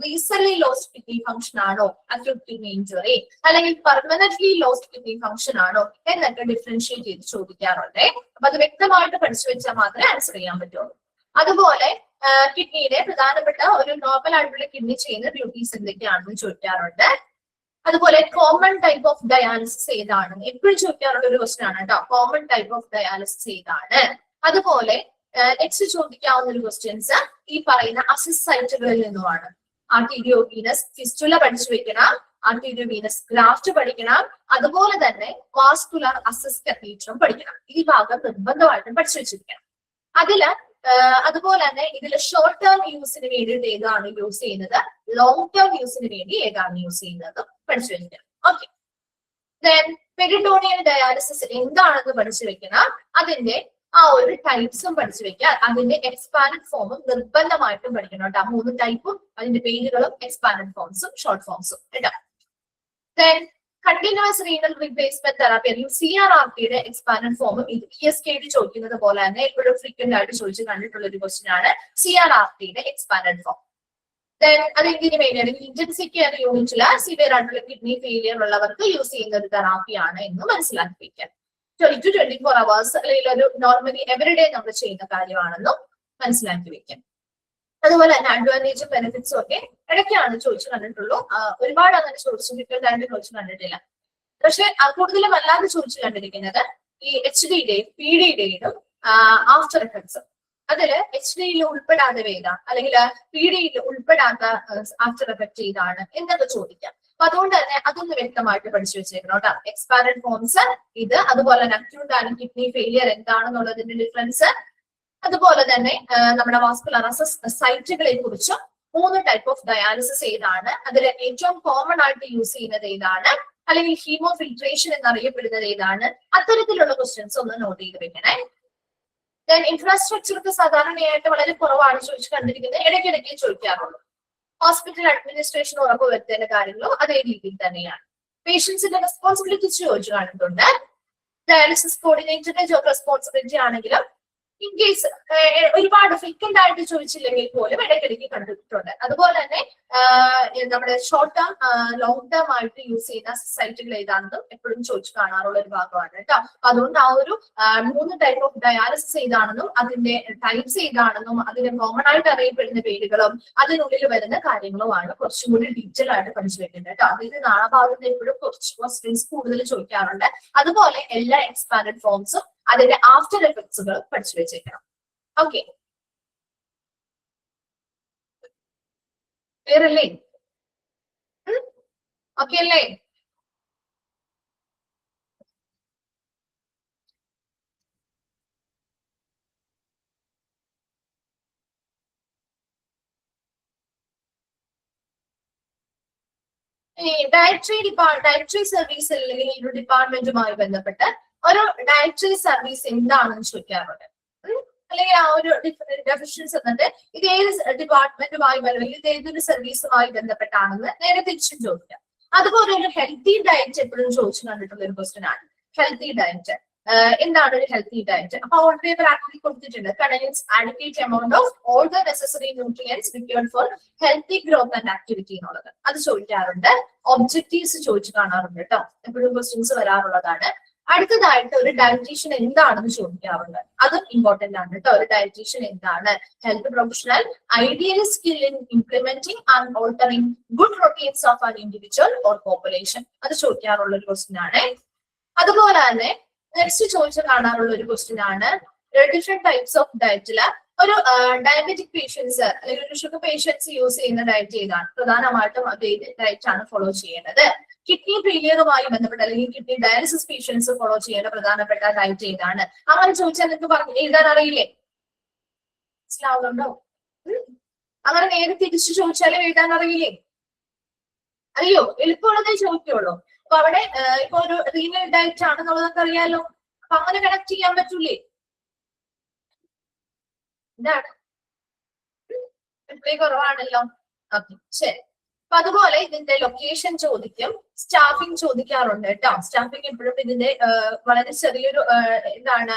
recent lost kidney function ആണോ അക്യൂട്ട് കിഡ്നി ഇഞ്ചുറി, അല്ലെങ്കിൽ പെർമനന്റ്ലി ലോസ്റ്റ് കിഡ്നി ഫംഗ്ഷൻ ആണോ എന്നൊക്കെ ഡിഫറൻഷിയേറ്റ് ചെയ്ത് ചോദിക്കാറുണ്ട്. അപ്പൊ അത് വ്യക്തമായിട്ട് പഠിച്ചു വെച്ചാൽ മാത്രമേ ആൻസർ ചെയ്യാൻ പറ്റുള്ളൂ. അതുപോലെ കിഡ്നിയുടെ പ്രധാനപ്പെട്ട ഒരു നോർമൽ ആയിട്ടുള്ള കിഡ്നി ചെയ്യുന്ന ഡ്യൂട്ടീസ് എന്തൊക്കെയാണെന്ന് ചോദിക്കാറുണ്ട്. അതുപോലെ കോമൺ ടൈപ്പ് ഓഫ് ഡയാലിസിസ് ഏതാണ് എപ്പോഴും ചോദിക്കാറുള്ള ഒരു ക്വസ്റ്റൻ ആണ് കേട്ടോ. കോമൺ ടൈപ്പ് ഓഫ് ഡയാലിസിസ് ഏതാണ്. അതുപോലെ നെക്സ്റ്റ് ചോദിക്കാവുന്ന ഒരു ക്വസ്റ്റ്യൻസ് ഈ പറയുന്ന അസിസ്റ്റ് സൈറ്റുകളിൽ നിന്നുമാണ്. ആർട്ടീരിയോവീനസ് ഫിസ്റ്റുല പഠിച്ചു വെക്കണം, ആർട്ടീരിയോവീനസ് ഗ്രാഫ്റ്റ് പഠിക്കണം, അതുപോലെ തന്നെ വാസ്കുലർ അസിസ്റ്റ് കത്തീറ്ററും പഠിക്കണം. ഈ ഭാഗം നിർബന്ധമായിട്ടും പഠിച്ചു വെച്ചിരിക്കണം. അതുപോലെ തന്നെ ഇതിൽ ഷോർട്ട് ടേം യൂസിന് വേണ്ടിയിട്ട് ഏതാണ് യൂസ് ചെയ്യുന്നത്, ലോങ് ടേം യൂസിന് വേണ്ടി ഏതാണ് യൂസ് ചെയ്യുന്നത് പഠിച്ചു വെക്കണം. ഓക്കെ, ദെൻ പെരിറ്റോണിയൽ ഡയാലിസിസ് എന്താണെന്ന് പഠിച്ചു വെക്കണം. അതിന്റെ ആ ഒരു ടൈപ്സും പഠിച്ചു വെക്കുക. അതിന്റെ എക്സ്പാൻഡ് ഫോമും നിർബന്ധമായിട്ടും പഠിക്കണം കേട്ടോ. 3 ടൈപ്പും അതിന്റെ പേരുകളും എക്സ്പാൻഡ് ഫോംസും ഷോർട്ട് ഫോംസും കേട്ടോ. Then continuous renal replacement therapy അല്ലെങ്കിൽ CRRTയുടെ എക്സ്പാൻഡ് ഫോമും ഇത് ESKD ചോദിക്കുന്നത് പോലെ തന്നെ എപ്പോഴും ഫ്രീക്വന്റ് ആയിട്ട് ചോദിച്ചു കണ്ടിട്ടുള്ള ഒരു ക്വസ്റ്റ്യൻ ആണ് CRRTയുടെ എക്സ്പാൻഡ് ഫോം. ദെൻ അത് എന്തിനു വേണ്ടിയാണ്, ഇന്റൻസീവ് കെയർ യൂണിറ്റില് സിവിയർ ആയിട്ടുള്ള കിഡ്നി ഫെയിലിയർ ഉള്ളവർക്ക് യൂസ് ചെയ്യുന്ന ഒരു തെറാപ്പിയാണ് എന്ന് മനസ്സിലാക്കി വയ്ക്കാം. 20 to 24 hours അല്ലെങ്കിൽ ഒരു നോർമലി എവറിഡേ നമ്മൾ ചെയ്യുന്ന കാര്യമാണെന്നും മനസ്സിലാക്കി വെക്കാം. അതുപോലെ തന്നെ അഡ്വാൻറ്റേജും ബെനിഫിറ്റ്സും ഒക്കെ ഇടയ്ക്കാണ് ചോദിച്ചു കണ്ടിട്ടുള്ളൂ. ഒരുപാട് അങ്ങനെ ചോദിച്ചു ഫ്രീക്വന്റ് ചോദിച്ചു കണ്ടിട്ടില്ല. പക്ഷെ കൂടുതലും അല്ലാതെ ചോദിച്ചു കണ്ടിരിക്കുന്നത് ഈ HDയുടെയും PDയുടെയും ആഫ്റ്റർ എഫക്ട്സ്. അതില് HDയിൽ ഉൾപ്പെടാതെ ഏതാണ്, അല്ലെങ്കിൽ PDയിൽ ഉൾപ്പെടാത്ത ആഫ്റ്റർ എഫക്ട് ഏതാണ് എന്നൊക്കെ ചോദിക്കാം. അപ്പൊ അതുകൊണ്ട് തന്നെ അതൊന്ന് വ്യക്തമായിട്ട് പഠിച്ചു വെച്ചേക്കണം കേട്ടോ. എക്സ്പാൻഡഡ് ഫോംസ് ഇത്, അതുപോലെ തന്നെ അക്യൂട്ട് ആൻഡ് കിഡ്നി ഫെയിലിയർ എന്താണെന്നുള്ളതിന്റെ ഡിഫറൻസ്, അതുപോലെ തന്നെ നമ്മുടെ വാസ്കുലർ സൈറ്റുകളെ കുറിച്ചും 3 ടൈപ്പ് ഓഫ് ഡയാലിസിസ് ഏതാണ്, അതിൽ ഏറ്റവും കോമൺ ആയിട്ട് യൂസ് ചെയ്യുന്നത് ഏതാണ്, അല്ലെങ്കിൽ ഹീമോ ഫിൽട്രേഷൻ എന്നറിയപ്പെടുന്നത് ഏതാണ്, അത്തരത്തിലുള്ള ക്വസ്റ്റ്യൻസ് ഒന്ന് നോട്ട് ചെയ്ത് വെക്കണേ. ദെൻ ഇൻഫ്രാസ്ട്രക്ചർ ഒക്കെ സാധാരണയായിട്ട് വളരെ കുറവാണ് ചോദിച്ചു കണ്ടിരിക്കുന്നത്, ഇടയ്ക്കിടയ്ക്ക് ചോദിക്കാറുള്ളൂ. ഹോസ്പിറ്റൽ അഡ്മിനിസ്ട്രേഷൻ ഉറപ്പുവരുത്തേണ്ട കാര്യങ്ങളും അതേ രീതിയിൽ തന്നെയാണ്. പേഷ്യൻസിന്റെ റെസ്പോൺസിബിലിറ്റി ചോദിച്ചു കാണുന്നുണ്ട്. ഡയാലിസിസ് കോർഡിനേറ്ററിന്റെ ജോബ് റെസ്പോൺസിബിലിറ്റി ആണെങ്കിലും ഇൻ കേസ് ഒരുപാട് ഫ്രീക്വന്റ് ആയിട്ട് ചോദിച്ചില്ലെങ്കിൽ പോലും ഇടയ്ക്കിടയ്ക്ക് കണ്ടിട്ടുണ്ട്. അതുപോലെ തന്നെ നമ്മുടെ ഷോർട്ട് ടേം ലോങ് ടേം ആയിട്ട് യൂസ് ചെയ്യുന്ന സൈറ്റുകൾ ഏതാണെന്നും എപ്പോഴും ചോദിച്ചു കാണാറുള്ള ഒരു ഭാഗമാണ് കേട്ടോ. അതുകൊണ്ട് ആ ഒരു 3 ടൈപ്പ് ഓഫ് ഡയാലിസിസ് ഏതാണെന്നും അതിന്റെ ടൈപ്സ് ഏതാണെന്നും അതിന്റെ കോമൺ ആയിട്ട് അറിയപ്പെടുന്ന പേരുകളും അതിനുള്ളിൽ വരുന്ന കാര്യങ്ങളുമാണ് കുറച്ചും കൂടി ഡീറ്റെയിൽ ആയിട്ട് പഠിച്ചു വെക്കുന്നത് കേട്ടോ. അതിന്റെ നാളഭാഗത്ത് എപ്പോഴും കുറച്ച് ക്വസ്റ്റ്യൻസ് കൂടുതൽ ചോദിക്കാറുണ്ട്. അതുപോലെ എല്ലാ എക്സ്പാൻഡഡ് ഫോംസും അതിന്റെ ആഫ്റ്റർ എഫക്ട്സുകൾ പഠിച്ചു വെച്ചേക്കണം. ഓക്കെ, ക്ലിയർ അല്ലേ? ഓക്കെ അല്ലേ? ഡയറ്ററി സർവീസ് അല്ലെങ്കിൽ ഒരു ഡിപ്പാർട്ട്മെന്റുമായി ബന്ധപ്പെട്ട് ഒരു ഡയറ്ററി സർവീസ് എന്താണെന്ന് ചോദിക്കാറുണ്ട്. അല്ലെങ്കിൽ ആ ഒരു ഡെഫിഷ്യൻസ് എന്നിട്ട് ഇത് ഏത് ഡിപ്പാർട്ട്മെന്റുമായി അല്ലെങ്കിൽ ഇത് ഏതൊരു സർവീസുമായി ബന്ധപ്പെട്ടാണെന്ന് നേരെ തിരിച്ചും ചോദിക്കാം. അതുപോലെ ഒരു ഹെൽത്തി ഡയറ്റ് എപ്പോഴും ചോദിച്ചു കണ്ടിട്ടുള്ള ഒരു ക്വസ്റ്റ്യൻ ആണ് ഹെൽത്തി ഡയറ്റ്. എന്താണ് ഒരു ഹെൽത്തി ഡയറ്റ്? അപ്പൊ ഓൾ പേപ്പർ ആക്ച്വലി കൊടുത്തിട്ടുണ്ട്. Contains adequate amount of all the necessary nutrients required for healthy growth and activity എന്നുള്ളത് അത് ചോദിക്കാറുണ്ട്. ഒബ്ജക്റ്റീവ്സ് ചോദിച്ചു കാണാറുണ്ട് കേട്ടോ, എപ്പോഴും ക്വസ്റ്റ്യൻസ് വരാറുള്ളതാണ്. അടുത്തതായിട്ട് ഒരു ഡയറ്റീഷ്യൻ എന്താണെന്ന് ചോദിക്കാറുണ്ട്, അതും ഇമ്പോർട്ടന്റ് ആണ് കേട്ടോ. ഒരു ഡയറ്റീഷ്യൻ എന്താണ്? Health professional ideally skill in implementing and altering good routines of an individual or population, അത് ചോദിക്കാറുള്ള ഒരു ക്വസ്റ്റ്യൻ ആണ്. അതുപോലെ തന്നെ നെക്സ്റ്റ് ചോദിച്ചു കാണാറുള്ള ഒരു ക്വസ്റ്റ്യൻ ആണ് ഡിഫറെന്റ് ടൈപ്സ് ഓഫ് ഡയറ്റില് ഒരു ഡയബറ്റിക് പേഷ്യൻസ് അല്ലെങ്കിൽ ഒരു ഷുഗർ പേഷ്യൻസ് യൂസ് ചെയ്യുന്ന ഡയറ്റ് ഏതാണ്? പ്രധാനമായിട്ടും അത് ഏത് ഡയറ്റ് ആണ് ഫോളോ ചെയ്യേണ്ടത്? കിഡ്നി ഫെയിലിയറുമായി ബന്ധപ്പെട്ട അല്ലെങ്കിൽ കിഡ്നി ഡയാലിസിസ് പേഷ്യൻസ് ഫോളോ ചെയ്യേണ്ട പ്രധാനപ്പെട്ട ഡയറ്റ് ഏതാണ്? അങ്ങനെ ചോദിച്ചാൽ നിങ്ങൾക്ക് പറഞ്ഞു എഴുതാൻ അറിയില്ലേ? മനസ്സിലാവുന്നുണ്ടോ? അങ്ങനെ നേരെ തിരിച്ചു ചോദിച്ചാലും എഴുതാൻ അറിയില്ലേ? അറിയോ? എളുപ്പമുള്ളതേ ചോദിക്കുള്ളൂ. അപ്പൊ അവിടെ ഇപ്പൊ ഒരു റീനൽ ഡയറ്റ് ആണെന്നുള്ളതൊക്കെ അറിയാലോ. അപ്പൊ അങ്ങനെ കണക്ട് ചെയ്യാൻ പറ്റൂലേ? എന്താണ് കുറവാണല്ലോ. ഓക്കെ, ശരി. അപ്പൊ അതുപോലെ ഇതിന്റെ ലൊക്കേഷൻ ചോദിക്കും, സ്റ്റാഫിംഗ് ചോദിക്കാറുണ്ട് കേട്ടോ. സ്റ്റാഫിംഗ് എപ്പോഴും ഇതിന്റെ വളരെ ചെറിയൊരു എന്താണ്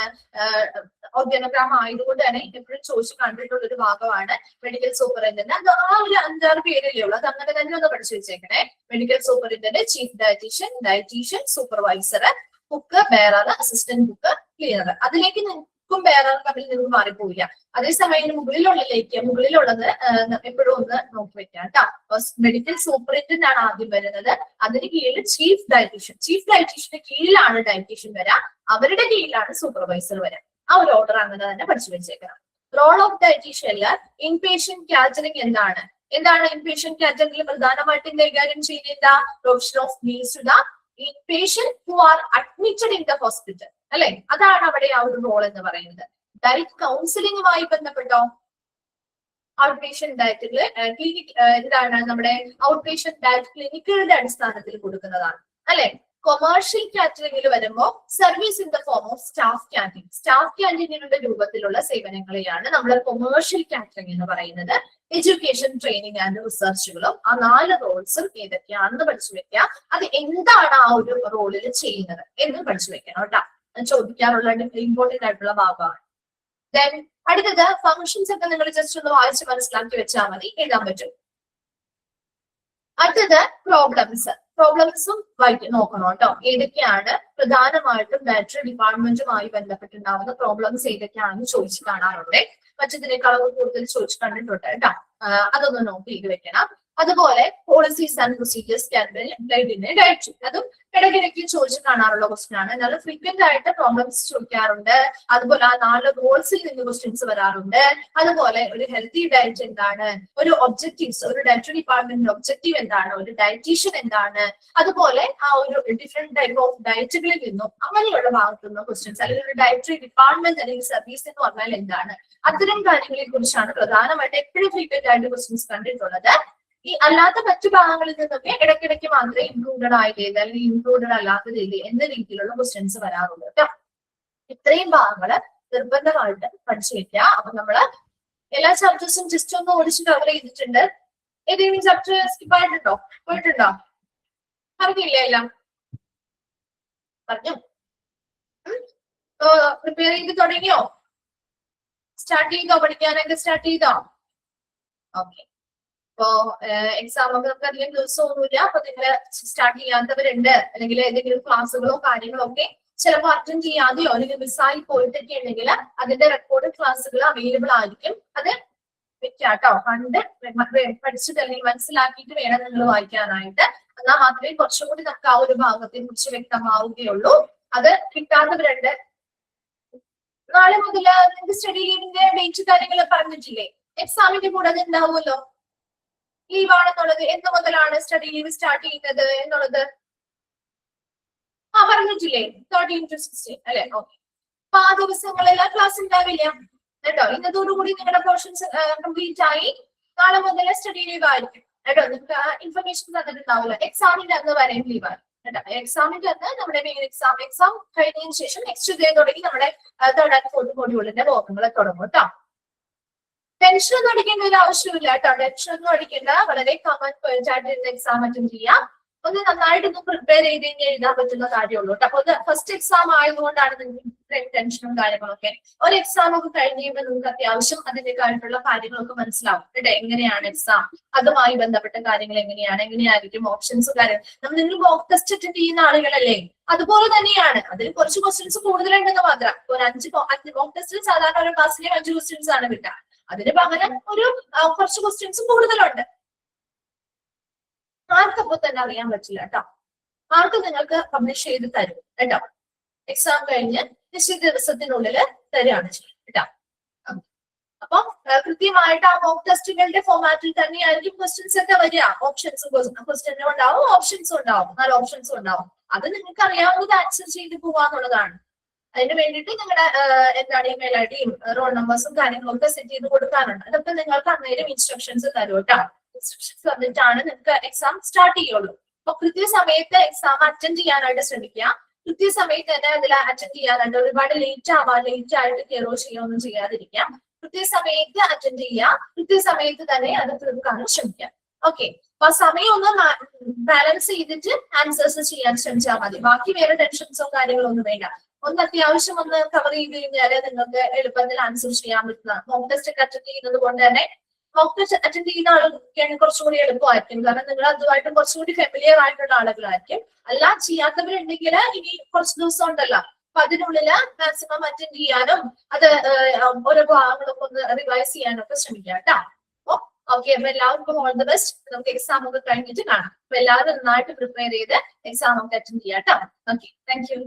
ഓർഗനോഗ്രാം ആയതുകൊണ്ട് തന്നെ എപ്പോഴും ചോദിച്ചു കണ്ടിട്ടുള്ള ഒരു ഭാഗമാണ് മെഡിക്കൽ സൂപ്പറിന്റന്റ്. അത് ആ ഒരു 5-6 പേരല്ലേ ഉള്ളൂ, അത് അങ്ങനെ തന്നെ ഒന്ന് പഠിച്ചു വെച്ചേക്കണേ. Medical superintendent, chief dietician, supervisor, cook, bearer, assistant cook, cleaner. അതിലേക്ക് കുക്കും ബെയറും തമ്മിൽ നിങ്ങൾക്ക് മാറിപ്പോയില്ല. അതേസമയം മുകളിലുള്ളത് എപ്പോഴും ഒന്ന് നോക്കി വെക്കാം കേട്ടോ. മെഡിക്കൽ സൂപ്പറിന്റന്റ് ആണ് ആദ്യം വരുന്നത്. അതിന് കീഴിൽ ചീഫ് ഡയറ്റീഷ്യന്റെ കീഴിലാണ് ഡയറ്റീഷ്യൻ വരാം, അവരുടെ കീഴിലാണ് സൂപ്പർവൈസർ വരാം. ആ ഒരു ഓർഡർ അങ്ങനെ തന്നെ പഠിച്ചു വെച്ചേക്കണം. റോൾ ഓഫ് ഡയറ്റീഷ്യനില് ഇൻപേഷ്യന്റ് കാറ്ററിംഗ് എന്താണ്? ഇൻപേഷ്യന്റ് കാറ്ററിംഗിൽ പ്രധാനമായിട്ടും കൈകാര്യം ചെയ്യുന്ന provision of meals to the inpatient who are admitted in the hospital, അല്ലെ? അതാണ് അവിടെ ആ ഒരു റോൾ എന്ന് പറയുന്നത്. ഡയറ്റ് കൗൺസിലിംഗുമായി ബന്ധപ്പെട്ടോ ഔട്ട് പേഷ്യന്റ് ഡയറ്റില് ക്ലിനിക് എന്താണ് നമ്മുടെ ഔട്ട് പേഷ്യന്റ് ഡയറ്റ് ക്ലിനിക്കുകളുടെ അടിസ്ഥാനത്തിൽ കൊടുക്കുന്നതാണ്, അല്ലെ? കൊമേഴ്ഷ്യൽ കാറ്ററിംഗിൽ വരുമ്പോൾ service in the form of staff ക്യാന്റീനുകളുടെ രൂപത്തിലുള്ള സേവനങ്ങളെയാണ് നമ്മൾ കൊമേഴ്ഷ്യൽ കാറ്ററിംഗ് എന്ന് പറയുന്നത്. എഡ്യൂക്കേഷൻ, ട്രെയിനിങ് ആൻഡ് റിസർച്ചുകളും ആ 4 റോൾസും ഏതൊക്കെയാണെന്ന് പഠിച്ചു വെക്കുക. അത് എന്താണ് ആ ഒരു റോളിൽ ചെയ്യുന്നത് എന്ന് പഠിച്ചു വെക്കണം കേട്ടോ. ചോദിക്കാറുള്ള ഇമ്പോർട്ടന്റ് ആയിട്ടുള്ള ഭാഗമാണ്. ദെൻ അടുത്തത് ഫങ്ഷൻസ് ഒക്കെ നിങ്ങൾ ജസ്റ്റ് ഒന്ന് വായിച്ച് മനസ്സിലാക്കി വെച്ചാൽ മതി, എഴുതാൻ പറ്റും. അടുത്തത് പ്രോബ്ലംസും നോക്കണം കേട്ടോ. ഏതൊക്കെയാണ് പ്രധാനമായിട്ടും ഡയറ്ററി ഡിപ്പാർട്ട്മെന്റുമായി ബന്ധപ്പെട്ടുണ്ടാവുന്ന പ്രോബ്ലംസ് ഏതൊക്കെയാണെന്ന് ചോദിച്ചു കാണാറുണ്ട്. മറ്റതിനേക്കാളും കൂടുതൽ ചോദിച്ചു കണ്ടിട്ടുണ്ട് കേട്ടോ. അതൊന്ന് നോട്ട് ചെയ്ത് വെക്കണം. അതുപോലെ policies and procedures can be employed in A directory. അതും ഇടയ്ക്കിടയ്ക്ക് ചോദിച്ചു കാണാറുള്ള ക്വസ്റ്റ്യൻ ആണ്. എന്നാലും ഫ്രീക്വന്റ് ആയിട്ട് പ്രോബ്ലംസ് ചോദിക്കാറുണ്ട്. അതുപോലെ ആ 4 ഗോൾസിൽ നിന്ന് ക്വസ്റ്റ്യൻസ് വരാറുണ്ട്. അതുപോലെ ഒരു ഹെൽത്തി ഡയറ്റ് എന്താണ്, ഒരു ഒബ്ജക്റ്റീവ്സ്, ഒരു ഡയറ്ററി ഡിപ്പാർട്ട്മെന്റിന്റെ ഒബ്ജക്റ്റീവ് എന്താണ്, ഒരു ഡയറ്റീഷ്യൻ എന്താണ്, അതുപോലെ ആ ഒരു ഡിഫറെന്റ് ടൈപ്പ് ഓഫ് ഡയറ്റുകളിൽ നിന്നും അങ്ങനെയുള്ള ഭാഗത്തു നിന്നും ക്വസ്റ്റ്യൻസ്, അല്ലെങ്കിൽ ഒരു ഡയറ്ററി ഡിപ്പാർട്ട്മെന്റ് അല്ലെങ്കിൽ സർവീസ് എന്ന് പറഞ്ഞാൽ എന്താണ്, അത്തരം കാര്യങ്ങളെ കുറിച്ചാണ് പ്രധാനമായിട്ട് എപ്പോഴും ഫ്രീക്വന്റ് ആയിട്ട് ക്വസ്റ്റ്യൻസ് കണ്ടിട്ടുള്ളത്. ഈ അല്ലാത്ത മറ്റു ഭാഗങ്ങളിൽ നിന്നൊക്കെ ഇടയ്ക്കിടയ്ക്ക് മാത്രമേ ഇൻക്ലൂഡഡ് ആയില്ലേ അല്ലെങ്കിൽ ഇൻക്ലൂഡഡ് അല്ലാത്തതില്ലേ എന്ന രീതിയിലുള്ള ക്വസ്റ്റ്യൻസ് വരാറുള്ളൂ കേട്ടോ. ഇത്രയും ഭാഗങ്ങള് നിർബന്ധമായിട്ട് പഠിച്ചു വെക്കുക. അപ്പൊ നമ്മള് എല്ലാ ചാപ്റ്റേഴ്സും ജസ്റ്റ് ഒന്ന് ഓടിച്ച് കവർ ചെയ്തിട്ടുണ്ട്. ഏതെങ്കിലും ചാപ്റ്റർ സ്കിപ്പ് ആയിട്ടുണ്ടോ, പോയിട്ടുണ്ടോ? പറഞ്ഞില്ലേ എല്ലാം? പറഞ്ഞു. പ്രിപ്പയർ ചെയ്ത് തുടങ്ങിയോ? സ്റ്റാർട്ട് ചെയ്തോ? പഠിക്കാനൊക്കെ സ്റ്റാർട്ട് ചെയ്തോ? ഓക്കെ. അപ്പോ എക്സാം ഒക്കെ നമുക്ക് അധികം ദിവസമൊന്നുമില്ല. അപ്പൊ നിങ്ങൾ സ്റ്റാർട്ട് ചെയ്യാത്തവരുണ്ട്, അല്ലെങ്കിൽ ഏതെങ്കിലും ക്ലാസ്സുകളോ കാര്യങ്ങളോ ഒക്കെ ചിലപ്പോൾ അറ്റൻഡ് ചെയ്യാതെയോ അല്ലെങ്കിൽ മിസ്സായി പോയിട്ടൊക്കെ ഉണ്ടെങ്കിൽ അതിന്റെ റെക്കോർഡ് ക്ലാസ്സുകൾ അവൈലബിൾ ആയിരിക്കും. അത് വെക്കാട്ടോ, കണ്ട് പഠിച്ചിട്ട് അല്ലെങ്കിൽ മനസ്സിലാക്കിയിട്ട് വേണം നിങ്ങൾ വായിക്കാനായിട്ട്. എന്നാൽ മാത്രമേ കുറച്ചും കൂടി നമുക്ക് ആ ഒരു ഭാഗത്തെ കുറിച്ച് വ്യക്തമാവുകയുള്ളൂ. അത് കിട്ടാത്തവരുണ്ട്. നാളെ മുതൽ നിങ്ങൾക്ക് സ്റ്റഡി ലീവിന്റെ ഡേറ്റ് കാര്യങ്ങൾ പറഞ്ഞിട്ടില്ലേ? എക്സാമിന്റെ കൂടെ അത് ഉണ്ടാവുമല്ലോ. ലീവ് ആണെന്നുള്ളത് എന്ന് മുതലാണ് സ്റ്റഡി ലീവ് സ്റ്റാർട്ട് ചെയ്യുന്നത് എന്നുള്ളത് പറഞ്ഞിട്ടില്ലേ? 13 to 16 അല്ലെ? ഓക്കെ. അപ്പൊ ആ ദിവസങ്ങളെല്ലാം ക്ലാസ് ഉണ്ടാവില്ല കേട്ടോ. ഇന്നതോടുകൂടി നിങ്ങളുടെ പോർഷൻസ് കംപ്ലീറ്റ് ആയി. നാളെ മുതൽ സ്റ്റഡി ലീവ് ആയിരിക്കും കേട്ടോ. നിങ്ങൾക്ക് ഇൻഫർമേഷൻ തന്നിട്ടുണ്ടാവില്ല. എക്സാമിന്റെ അന്ന് വരെയും ലീവാണ് കേട്ടോ. എക്സാമിന്റെ അന്ന് നമ്മുടെ മെയിൻ എക്സാം കഴിഞ്ഞതിന് ശേഷം നെക്സ്റ്റ് ഡേ തുടങ്ങി നമ്മുടെ 3rd and 4th മൊഡ്യൂളിന്റെ വർക്കുകൾ തുടങ്ങും കേട്ടോ. ടെൻഷൻ ഒന്നും അടിക്കേണ്ട ഒരു ആവശ്യമില്ല കേട്ടോ. ടെൻഷൻ ഒന്നും അടിക്കേണ്ട. വളരെ കോമൺ പോയിന്റ് ആയിട്ട് എക്സാം അറ്റൻഡ് ചെയ്യാം. ഒന്ന് നന്നായിട്ടൊന്ന് പ്രിപ്പയർ ചെയ്ത് കഴിഞ്ഞ് എഴുതാൻ പറ്റുന്ന കാര്യമുള്ളൂ കേട്ടോ. അപ്പൊ ഫസ്റ്റ് എക്സാം ആയതുകൊണ്ടാണ് നിങ്ങൾക്ക് ടെൻഷനും കാര്യങ്ങളൊക്കെ. ഒരു എക്സാം ഒക്കെ കഴിഞ്ഞ് കഴിയുമ്പോൾ നിങ്ങൾക്ക് അത്യാവശ്യം അതിൻ്റെതായിട്ടുള്ള കാര്യങ്ങളൊക്കെ മനസ്സിലാവും കേട്ടോ. എങ്ങനെയാണ് എക്സാം, അതുമായി ബന്ധപ്പെട്ട കാര്യങ്ങൾ എങ്ങനെയായിരിക്കും ഓപ്ഷൻസ് കാര്യം. നിങ്ങൾ മോക്ക് ടെസ്റ്റ് അറ്റൻഡ് ചെയ്യുന്ന ആളുകളല്ലേ, അതുപോലെ തന്നെയാണ്. അതിൽ കുറച്ച് ക്വസ്റ്റ്യൻസ് കൂടുതലുണ്ടെന്ന് മാത്രം. ഒരു 5 മോക്ക് ടെസ്റ്റിൽ സാധാരണ ഒരു ക്ലാസ്സിലെ 5 ക്വസ്റ്റ്യൻസ് ആണ് കിട്ടുക. അതിന് പകരം ഒരു കുറച്ച് ക്വസ്റ്റ്യൻസ് കൂടുതലുണ്ട്. ആർക്കപ്പോ തന്നെ അറിയാൻ പറ്റില്ല കേട്ടോ. ആർക്ക് നിങ്ങൾക്ക് പബ്ലിഷ് ചെയ്ത് തരും കേട്ടോ. എക്സാം കഴിഞ്ഞ് നിശ്ചിത ദിവസത്തിനുള്ളിൽ തരികയാണ് ചെയ്യും കേട്ടോ. അപ്പൊ കൃത്യമായിട്ട് ആ മോക്ക് ടെസ്റ്റുകളുടെ ഫോർമാറ്റിൽ തന്നെയായിരിക്കും ക്വസ്റ്റ്യൻസ് ഒക്കെ വരിക. ക്വസ്റ്റ്യൻ ഉണ്ടാവും, ഓപ്ഷൻസും ഉണ്ടാവും, 4 ഓപ്ഷൻസും ഉണ്ടാവും. അത് നിങ്ങൾക്ക് അറിയാവുന്നത് ആൻസർ ചെയ്ത് പോവാന്നുള്ളതാണ്. അതിന് വേണ്ടിയിട്ട് നിങ്ങളുടെ ഇമെയിൽ ഐഡിയും റോൾ നമ്പേഴ്സും കാര്യങ്ങളും ഒക്കെ സെറ്റ് ചെയ്ത് കൊടുക്കാനുണ്ട്. അതൊക്കെ നിങ്ങൾക്ക് അന്നേരം ഇൻസ്ട്രക്ഷൻസ് തരും കേട്ടോ. ഇൻസ്ട്രക്ഷൻസ് തന്നിട്ടാണ് നിങ്ങൾക്ക് എക്സാം സ്റ്റാർട്ട് ചെയ്യുള്ളൂ. അപ്പൊ കൃത്യസമയത്ത് എക്സാം അറ്റൻഡ് ചെയ്യാനായിട്ട് ശ്രമിക്കുക. കൃത്യസമയത്ത് തന്നെ അതിൽ അറ്റൻഡ് ചെയ്യാനായിട്ട് ഒരുപാട് ലേറ്റ് ആയിട്ട് കെയറോ ചെയ്യുകയൊന്നും ചെയ്യാതിരിക്കുക. കൃത്യസമയത്ത് അറ്റൻഡ് ചെയ്യുക. കൃത്യസമയത്ത് തന്നെ അത് തീർക്കാനും ശ്രമിക്കുക. ഓക്കെ. അപ്പൊ ആ സമയം ഒന്ന് ബാലൻസ് ചെയ്തിട്ട് ആൻസേഴ്സ് ചെയ്യാൻ ശ്രമിച്ചാൽ മതി. ബാക്കി വേറെ ടെൻഷൻസോ കാര്യങ്ങളോ ഒന്നും വേണ്ട. ഒന്ന് അത്യാവശ്യം ഒന്ന് കവർ ചെയ്ത് കഴിഞ്ഞാൽ നിങ്ങൾക്ക് എളുപ്പത്തിൽ ആൻസർ ചെയ്യാൻ പറ്റുന്ന. മോക്ക് ടെസ്റ്റ് ഒക്കെ അറ്റൻഡ് ചെയ്യുന്നത് കൊണ്ട് തന്നെ മോക്ക് ടെസ്റ്റ് അറ്റൻഡ് ചെയ്യുന്ന ആളുകൾക്കാണ് കുറച്ചുകൂടി എളുപ്പമായിരിക്കും. കാരണം നിങ്ങൾ അതുമായിട്ട് കുറച്ചുകൂടി ഫെമിലിയർ ആയിട്ടുള്ള ആളുകളായിരിക്കും. അല്ല ചെയ്യാത്തവരുണ്ടെങ്കിൽ ഇനി കുറച്ച് ദിവസം ഉണ്ടല്ലോ, അപ്പൊ അതിനുള്ളിൽ മാക്സിമം അറ്റൻഡ് ചെയ്യാനും അത് ഓരോ ഭാഗങ്ങളൊക്കെ ഒന്ന് റിവൈസ് ചെയ്യാനും ഒക്കെ ശ്രമിക്കാം കേട്ടോ. ഓക്കെ. അപ്പൊ എല്ലാവർക്കും ഓൾ ദി ബെസ്റ്റ്. നമുക്ക് എക്സാം ഒക്കെ കഴിഞ്ഞിട്ട് കാണാം. അപ്പൊ എല്ലാവരും നന്നായിട്ട് പ്രിപ്പയർ ചെയ്ത് എക്സാം ഒക്കെ അറ്റൻഡ് ചെയ്യാം കേട്ടോ. Okay, thank you.